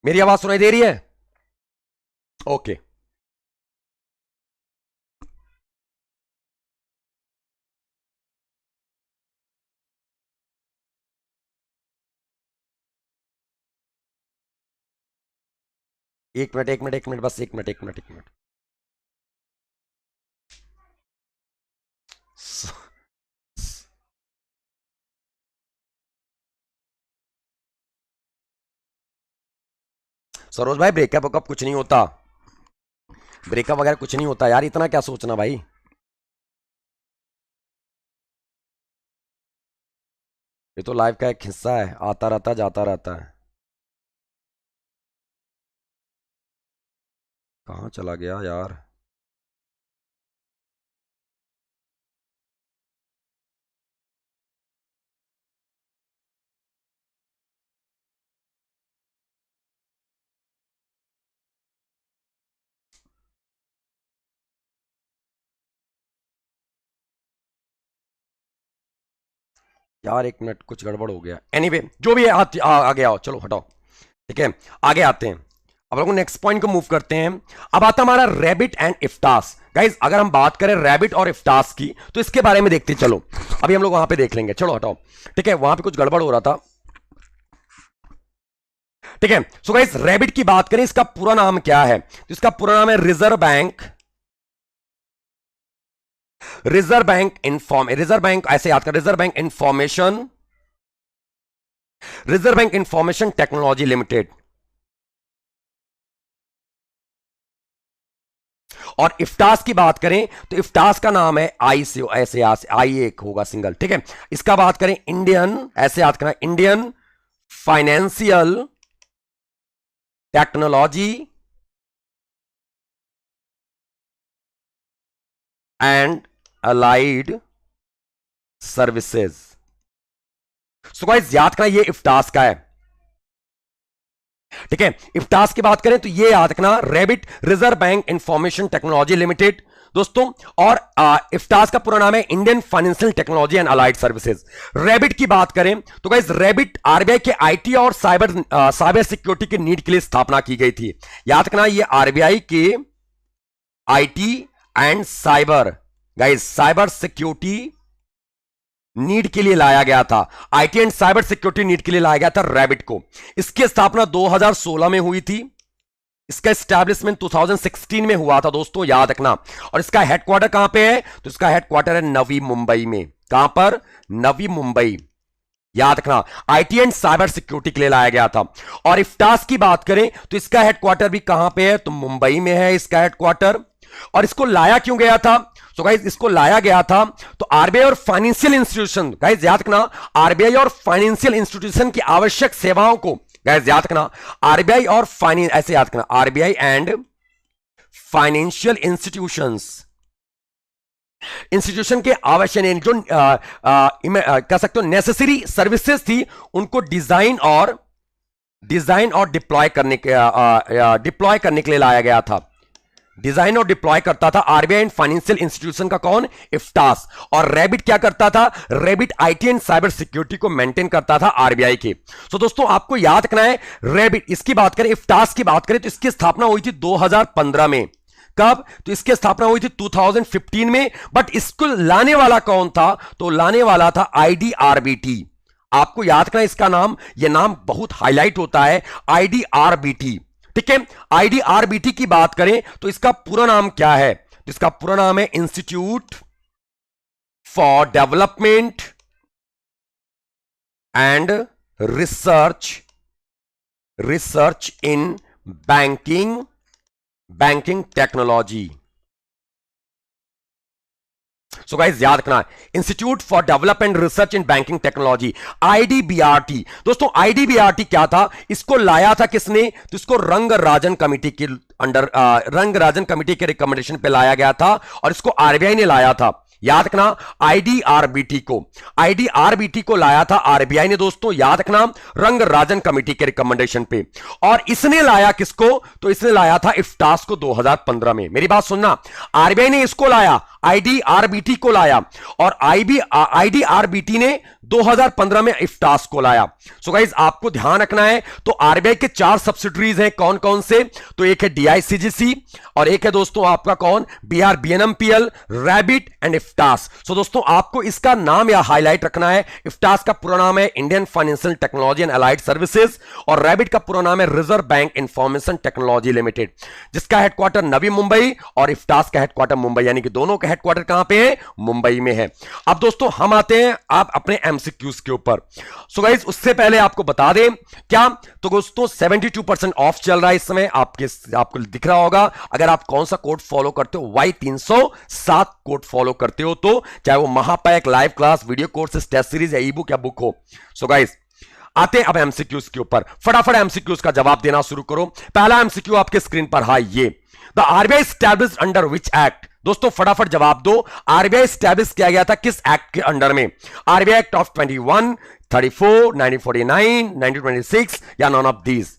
मेरी आवाज सुनाई दे रही है? ओके। एक मिनट, एक मिनट, एक मिनट, बस एक मिनट, एक मिनट, एक मिनट। स- सरोज भाई, ब्रेकअप वकअप कुछ नहीं होता, ब्रेकअप वगैरह कुछ नहीं होता यार, इतना क्या सोचना भाई। ये तो लाइफ का एक हिस्सा है, आता रहता जाता रहता है। कहाँ चला गया यार? यार एक मिनट, कुछ गड़बड़ हो गया। एनीवे जो भी है, आगे आओ, चलो हटाओ। ठीक है, आगे आते हैं। अब लोग नेक्स्ट पॉइंट को मूव करते हैं। अब आता हमारा रैबिट एंड इफ्टास। गाइज अगर हम बात करें रैबिट और इफ्टास की, तो इसके बारे में देखते चलो। अभी हम लोग वहां पे देख लेंगे, चलो हटाओ। ठीक है, वहां पे कुछ गड़बड़ हो रहा था। ठीक है, सो गाइज रैबिट की बात करें, इसका पूरा नाम क्या है? तो इसका पूरा नाम है रिजर्व बैंक। रिजर्व बैंक ऐसे याद कर, reserve bank information technology limited. और इफ्टास की बात करें तो इफ्टास का नाम है आई से ऐसे आई एक होगा सिंगल। ठीक है, इसका बात करें इंडियन, ऐसे याद करना, Indian financial technology and allied services. So guys याद करना, ये इफ्टास का है। ठीक है, इफ्टास की बात करें तो ये याद रखना, rabbit reserve bank information technology limited दोस्तों। और इफ्टास का पूरा नाम है Indian financial technology and allied services. Rabbit की बात करें तो गाइस रैबिट आरबीआई के आईटी और साइबर सिक्योरिटी के नीड के लिए स्थापना की गई थी। याद रखना, ये आरबीआई के IT and cyber security need के लिए लाया गया था। IT and cyber security need के लिए लाया गया था रैबिट को। इसकी स्थापना 2016 में हुई थी। इसका एस्टैब्लिशमेंट 2016 में हुआ था दोस्तों, याद रखना। और इसका हेडक्वार्टर कहां पे है? तो इसका हेडक्वार्टर है नवी मुंबई में। कहां पर? नवी मुंबई, याद रखना। आईटी एंड साइबर सिक्योरिटी के लिए लाया गया था। और इफ्टास की बात करें तो इसका हेडक्वार्टर भी कहां पे है? तो मुंबई में है इसका हेडक्वार्टर। और इसको लाया क्यों गया था? तो गाइज इसको लाया गया था तो आरबीआई और फाइनेंशियल इंस्टीट्यूशन, गाइज याद रखना, आरबीआई और फाइनेंशियल इंस्टीट्यूशन की आवश्यक सेवाओं को, गाइज याद रखना, आरबीआई और फाइनेंस, ऐसे याद रखना, आरबीआई एंड फाइनेंशियल इंस्टीट्यूशन के आवश्यक जो कह सकते हो नेसेसरी सर्विसेज थी, उनको डिजाइन और डिप्लॉय करने के लिए लाया गया था। डिजाइन और डिप्लॉय करता था आरबीआई एंड फाइनेंशियल इंस्टीट्यूशन का कौन? इफ्टास। और रैबिट क्या करता था? Rabbit IT and cyber security को मेंटेन करता था आरबीआई के। सो दोस्तों आपको याद रखना है, रैबिट, इसकी बात करें, इफ्टास की बात करें तो इसकी स्थापना हुई थी 2015 में। कब? तो इसकी स्थापना हुई थी 2015 में। बट इसको लाने वाला कौन था? तो लाने वाला था आईडीआरबीटी। आपको याद रखना इसका नाम, यह नाम बहुत हाईलाइट होता है, आईडीआरबीटी। ठीक है, आईडीआरबीटी की बात करें तो इसका पूरा नाम क्या है? तो इसका पूरा नाम है institute for development and research in banking technology. So guys याद रखना, institute for development research in banking technology, IDBRT. दोस्तों आईडीबीआरटी क्या था? इसको लाया था किसने? तो इसको रंगराजन कमेटी के अंडर, रंगराजन कमेटी के रिकमेंडेशन पे लाया गया था और इसको आरबीआई ने लाया था। याद रखना, आईडीआरबीटी को लाया था आरबीआई ने दोस्तों, याद रखना, रंगराजन कमेटी के रिकमेंडेशन पे। और इसने लाया किसको? तो इसने लाया था इफ्टास को 2015 में। मेरी बात सुनना, आरबीआई ने इसको लाया, आईडीआरबीटी को लाया, और आईडीआरबीटी ने 2015 में इफ्टास को लाया। सो गाइज आपको ध्यान रखना है, तो आरबीआई के 4 सब्सिडरीज हैं, कौन कौन से? तो एक है डीआईसीजीसी, और एक है दोस्तों आपका कौन? बीआरबीएनएमपीएल, रैबिट एंड इफ्टास। सो दोस्तों आपको इसका नाम या हाईलाइट रखना है। इफ्टास का पूरा नाम है Indian financial technology and allied services, और रैबिट का पूरा नाम है reserve bank information technology limited, जिसका हेडक्वार्टर नवी मुंबई और इफ्टास का हेडक्वार्टर मुंबई, यानी कि दोनों का हेडक्वार्टर कहां पे है? मुंबई में है। अब दोस्तों हम आते हैं आप अपने एमसीक्यूज के ऊपर। सो गाइस उससे पहले आपको बता दें क्या, तो दोस्तों 72% ऑफ चल रहा है इस समय, आपको दिख रहा होगा। अगर आप कौन सा कोड फॉलो करते हो, Y307 कोड फॉलो करते हो, तो चाहे वो महापैक, live class, video courses, test series या ई बुक या बुक हो। सो गाइस आते हैं अब एमसीक्यूज के ऊपर, फटाफट एमसीक्यूज का जवाब देना शुरू करो। पहला एमसीक्यू आपके स्क्रीन पर है, ये the RBI established under which act? दोस्तों फटाफट जवाब दो, आरबीआई एस्टैब्लिश किया गया था किस एक्ट के अंडर में? आरबीआई एक्ट ऑफ 21, 34, 1949, 1926 या नॉन ऑफ दीज?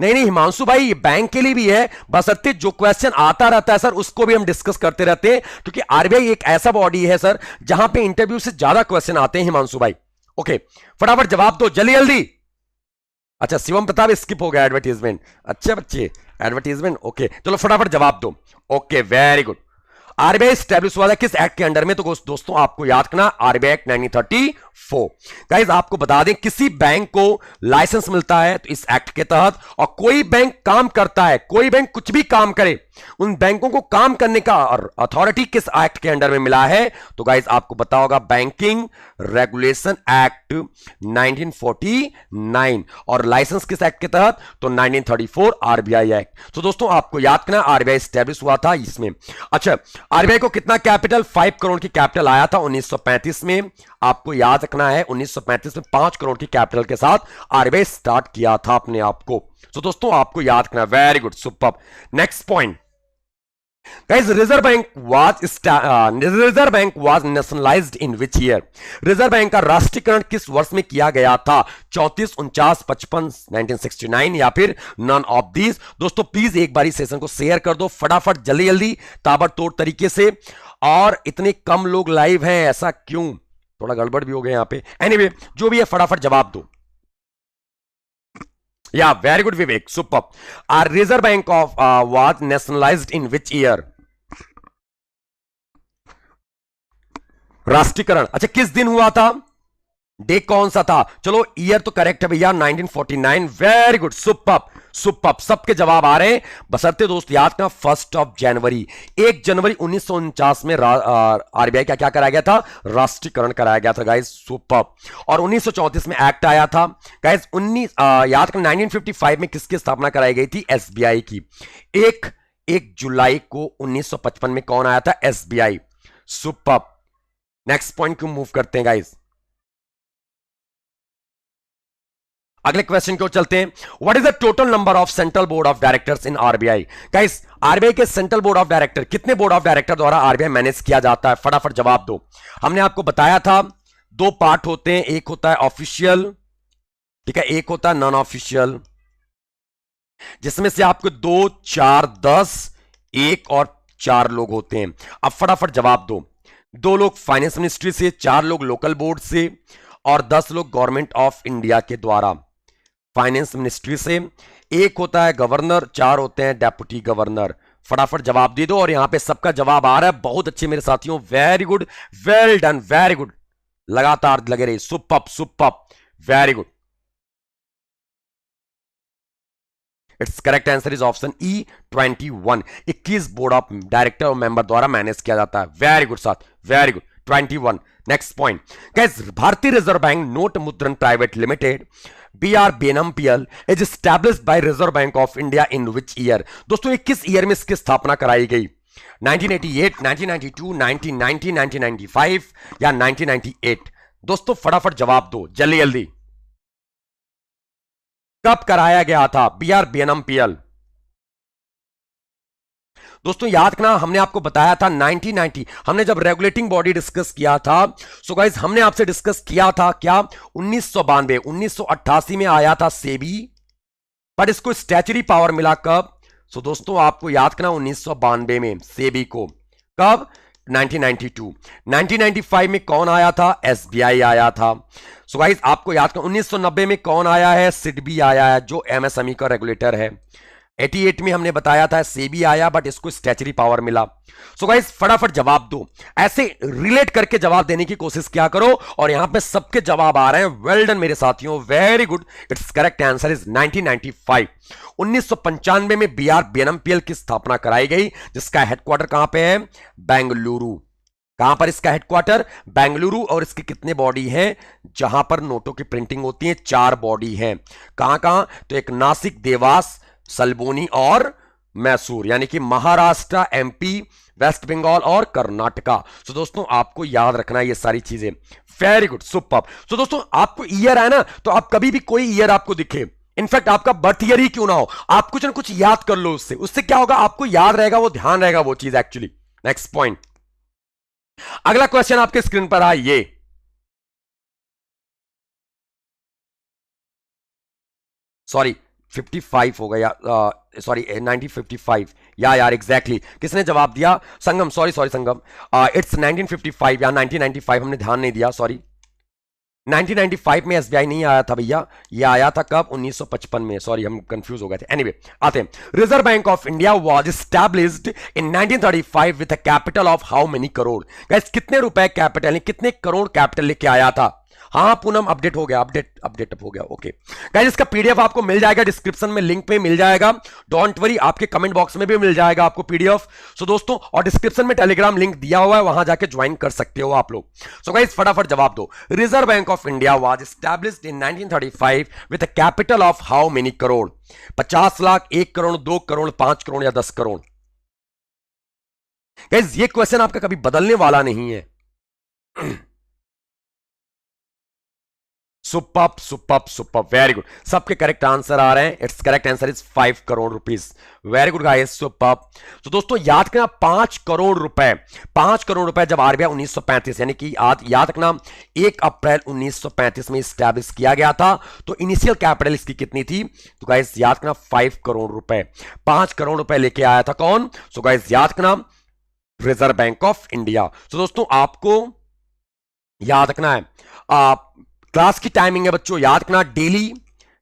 नहीं नहीं हिमांशु भाई, ये बैंक के लिए भी है, बशर्ते जो क्वेश्चन आता रहता है सर उसको भी हम डिस्कस करते रहते हैं, क्योंकि आरबीआई एक ऐसा बॉडी है सर जहां पे इंटरव्यू से ज्यादा क्वेश्चन आते हैं हिमांशु भाई। ओके, फटाफट जवाब दो जल्दी जल्दी। अच्छा शिवम प्रताप स्किप हो गया एडवर्टीजमेंट, अच्छे बच्चे एडवर्टीजमेंट, ओके चलो फटाफट जवाब दो। Okay very good. RBI establish हुआ था किस एक्ट के अंडर में? तो दोस्तों आपको याद करना आरबीआई एक्ट 1934। गाइस आपको बता दें, किसी बैंक को लाइसेंस मिलता है तो इस एक्ट के तहत, और कोई बैंक काम करता है, कोई बैंक कुछ भी काम करे, उन बैंकों को काम करने का अथॉरिटी किस एक्ट के अंडर में मिला है? तो गाइस आपको पता होगा बैंकिंग रेगुलेशन एक्ट 1949, और लाइसेंस किस एक्ट के तहत? तो 1934 आरबीआई एक्ट। तो दोस्तों आपको याद करना आरबीआई स्टैब्लिश हुआ था इसमें। अच्छा, आरबीआई को कितना कैपिटल? 5 करोड़ की कैपिटल आया था 1935 में। आपको याद रखना है 1935 में 5 करोड़ की कैपिटल के साथ आरबीआई स्टार्ट किया था अपने आप को। तो दोस्तों आपको याद रखना, very good super. Next point guys, reserve bank was nationalised in which year? Reserve bank का राष्ट्रीयकरण किस वर्ष में किया गया था? 34, 49, 55, 1969 या फिर नन ऑफ दीज? दोस्तों प्लीज एक बारी सेशन को शेयर कर दो फटाफट जल्दी जल्दी ताबड़तोड़ तरीके से। और इतने कम लोग लाइव हैं, ऐसा क्यों? थोड़ा गड़बड़ भी हो गया यहां पे। एनीवे जो भी है फटाफट जवाब दो। Yeah, very good, Vivek. Superb. Our Reserve Bank of was nationalized in which year? राष्ट्रीयकरण अच्छा किस दिन हुआ था? डे कौन सा था? चलो ईयर तो करेक्ट है भैया, 1949। वेरी गुड, सुपर्ब सुपर्ब, सबके जवाब आ रहे हैं। बशर्ते दोस्त याद करना 1 जनवरी 1 जनवरी 1949 में आरबीआई का क्या कराया गया था? राष्ट्रीयकरण कराया गया था गाइस, सुपर्ब। और 1934 में एक्ट आया था गाइस। याद करना 1955 में किसकी स्थापना कराई गई थी? एसबीआई की। 1 जुलाई को 1955 में कौन आया था? SBI, superb. नेक्स्ट पॉइंट क्यों मूव करते हैं गाइस, अगले क्वेश्चन की ओर चलते हैं। What is the total number of central board of directors in RBI? Guys RBI के सेंट्रल बोर्ड ऑफ डायरेक्टर, कितने बोर्ड ऑफ डायरेक्टर द्वारा आरबीआई मैनेज किया जाता है? फटाफट जवाब दो। हमने आपको बताया था 2 पार्ट होते हैं, एक होता है ऑफिशियल, ठीक है, एक होता है नॉन ऑफिशियल, जिसमें से आपको 2, 4, 10, 1 और 4 लोग होते हैं। अब फटाफट जवाब दो। 2 लोग फाइनेंस मिनिस्ट्री से, 4 लोग लोकल बोर्ड से और 10 लोग गवर्नमेंट ऑफ इंडिया के द्वारा। फाइनेंस मिनिस्ट्री से 1 होता है गवर्नर, 4 होते हैं डेप्यूटी गवर्नर। फटाफट जवाब दे दो। और यहां पे सबका जवाब आ रहा है, बहुत अच्छे मेरे साथियों, very good, well done, very good, लगातार लगे रही, superb superb, very good. It's correct answer is option E 21। 21 board of director और मेंबर द्वारा मैनेज किया जाता है। वेरी गुड साथ, very good, 21। Next point guys, भारतीय रिजर्व बैंक नोट मुद्रण private limited BRBNMPL is established bye reserve bank of India in which year? दोस्तों ये किस ईयर में इसकी स्थापना कराई गई? 1988, 1992, 1990, 1995 या 1998? दोस्तों फटाफट जवाब दो जल्दी जल्दी। कब कराया गया था BRBNMPL? दोस्तों याद रखना हमने आपको बताया था 1990, हमने जब रेगुलेटिंग बॉडी डिस्कस किया था, सो गाइस हमने आपसे डिस्कस किया था क्या 1992, 1988 में आया था सेबी, पर इसको स्टैच्यूटरी पावर मिला कब? सो दोस्तों आपको याद करना 1992 में सेबी को, कब? 1992। 1995 में कौन आया था? एसबीआई आया था। सो गाइस आपको याद करना 1990 में कौन आया है? सिडबी आया है जो एमएसएमई का रेगुलेटर है। 88 में हमने बताया था सेबी आया, बट इसको स्टैच्यूटरी पावर मिला। सो गाइस फटाफट जवाब दो, ऐसे रिलेट करके जवाब देने की कोशिश क्या करो। और यहां पे सबके जवाब आ रहे हैं, वेल डन मेरे साथियों, very good. It's correct answer is 1995। 1995 में BRBNMPL की स्थापना कराई गई, जिसका हेडक्वार्टर कहां पे है? बेंगलुरु। कहां पर इसका हेडक्वार्टर? बेंगलुरु। और इसकी कितने बॉडी हैं जहां पर नोटों की प्रिंटिंग होती है? 4 बॉडी हैं। कहां कहां? तो एक नासिक, देवास, सलबोनी और मैसूर, यानी कि महाराष्ट्र, एमपी, वेस्ट बंगाल और कर्नाटका। सो दोस्तों आपको याद रखना ये सारी चीजें, वेरी गुड, सुपर्ब। सो दोस्तों आपको ईयर है ना, तो आप कभी भी कोई ईयर आपको दिखे, इनफैक्ट आपका बर्थ ईयर ही क्यों ना हो, आप कुछ ना कुछ याद कर लो उससे, उससे क्या होगा? आपको याद रहेगा, वो ध्यान रहेगा वो चीज एक्चुअली। नेक्स्ट पॉइंट, अगला क्वेश्चन आपके स्क्रीन पर है ये, सॉरी 55 होगा या सॉरी 1955 या यार एग्जैक्टली किसने जवाब दिया? संगम, सॉरी सॉरी संगम, इट्स 1955 या 1995, हमने ध्यान नहीं दिया, सॉरी। 1995 में एसबीआई नहीं आया था भैया, ये आया था कब? 1955 में, सॉरी हम कंफ्यूज हो गए थे। एनीवे आते हैं। Reserve bank of India was established in 1935 with a capital of how many crore? Guys कितने रुपए कैपिटल, कितने करोड़ कैपिटल लेके आया था? हाँ पूनम अपडेट हो गया, अपडेट हो गया, ओके गाइस। इसका पीडीएफ आपको मिल जाएगा डिस्क्रिप्शन में, लिंक पे मिल जाएगा, डोंट वरी, आपके कमेंट बॉक्स में भी मिल जाएगा आपको पीडीएफ। सो दोस्तों, और डिस्क्रिप्शन में टेलीग्राम लिंक दिया हुआ है, वहां जाके ज्वाइन कर सकते हो आप लोग। सो गाइस फटाफट जवाब दो। Reserve bank of India was established in 1935 with a capital of how many crore? 50 lakh, 1 crore, 2 crore, 5 crore या 10 करोड़? गाइस ये क्वेश्चन आपका कभी बदलने वाला नहीं है। Super super super, very good, सबके करेक्ट आंसर आ रहे हैं। It's correct answer is 5 crore rupees. Very good guys, super. तो दोस्तों याद रखना 5 करोड़ रुपए, 5 करोड़ रुपए जब आरबीआई 1935 यानी कि याद रखना 1 अप्रैल 1935 में स्टैब्लिश किया गया था, तो इनिशियल कैपिटल इसकी कितनी थी? तो गाइस याद रखना 5 करोड़ रुपए, 5 करोड़ रुपए लेके आया था कौन? सो गाइस याद रखना रिजर्व बैंक ऑफ इंडिया। तो दोस्तों आपको याद रखना है, क्लास की टाइमिंग है बच्चों, याद रखना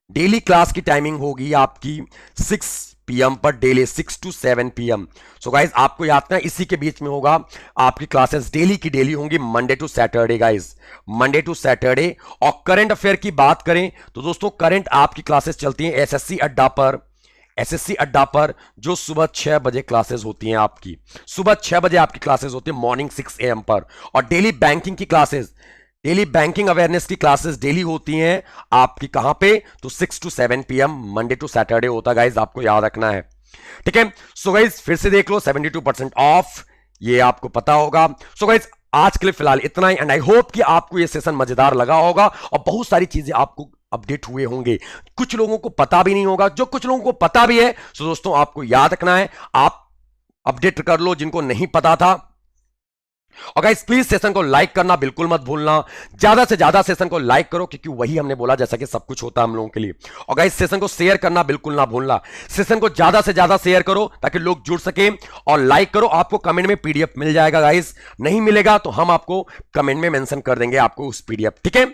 डेली क्लास की टाइमिंग होगी आपकी 6 PM पर daily, 6 to 7 PM। So guys आपको याद रखना इसी के बीच में होगा आपकी क्लासेस, डेली की डेली होंगी, Monday to Saturday guys, Monday to Saturday. और करंट अफेयर की बात करें तो दोस्तों करंट आपकी क्लासेस चलती हैं एसएससी अड्डा पर, जो सुबह 6 बजे क्लासेस होती हैं आपकी, सुबह 6 बजे आपकी क्लासेस होती है मॉर्निंग 6 AM पर। और डेली बैंकिंग की क्लासेस, डेली बैंकिंग अवेयरनेस की क्लासेस डेली होती हैं आपकी कहां पे? तो 6 to 7 PM Monday to Saturday होता है गाइज, आपको याद रखना है, ठीक है। सो गाइज फिर से देख लो, 72% ऑफ, ये आपको पता होगा। सो गाइज आज के लिए फिलहाल इतना ही, एंड आई होप कि आपको ये सेशन मजेदार लगा होगा और बहुत सारी चीजें आपको अपडेट हुए होंगे, कुछ लोगों को पता भी नहीं होगा, जो कुछ लोगों को पता भी है, सो दोस्तों आपको याद रखना है, आप अपडेट कर लो जिनको नहीं पता था। और गाइस प्लीज सेशन को लाइक करना बिल्कुल मत भूलना, ज्यादा से ज्यादा सेशन को लाइक करो, क्योंकि वही हमने बोला जैसा कि सब कुछ होता है हम लोगों के लिए। और गाइस सेशन को शेयर करना बिल्कुल ना भूलना, सेशन को ज्यादा से ज्यादा शेयर करो ताकि लोग जुड़ सके, और लाइक करो। आपको कमेंट में पीडीएफ मिल जाएगा गाइस, नहीं मिलेगा तो हम आपको कमेंट में मेंशन कर देंगे आपको उस पीडीएफ, ठीक है।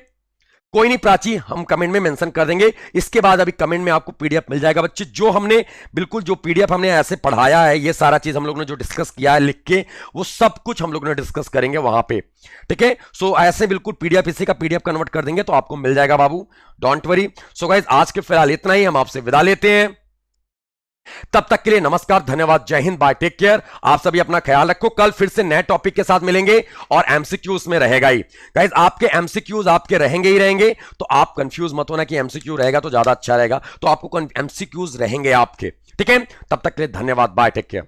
कोई नहीं प्राची, हम कमेंट में मेंशन कर देंगे, इसके बाद अभी कमेंट में आपको पीडीएफ मिल जाएगा बच्चे, जो हमने बिल्कुल जो पीडीएफ हमने ऐसे पढ़ाया है, ये सारा चीज हम लोग ने जो डिस्कस किया है लिख के, वो सब कुछ हम लोग ने डिस्कस करेंगे वहां पे, ठीक है। सो ऐसे बिल्कुल पीडीएफ, इसी का पीडीएफ कन्वर्ट कर देंगे तो आपको मिल जाएगा बाबू, डोंट वरी। सो गाइस आज के फिलहाल इतना ही, हम आपसे विदा लेते हैं, तब तक के लिए नमस्कार, धन्यवाद, जय हिंद, बाय, टेक केयर। आप सभी अपना ख्याल रखो, कल फिर से नए टॉपिक के साथ मिलेंगे और एमसीक्यूज में रहेगा ही गाइस, आपके एमसीक्यूज आपके रहेंगे ही रहेंगे, तो आप कंफ्यूज मत होना कि एमसीक्यू रहेगा तो ज्यादा अच्छा रहेगा, तो आपको एमसीक्यूज रहेंगे आपके, ठीक है। तब तक के लिए धन्यवाद, बाय, टेक केयर।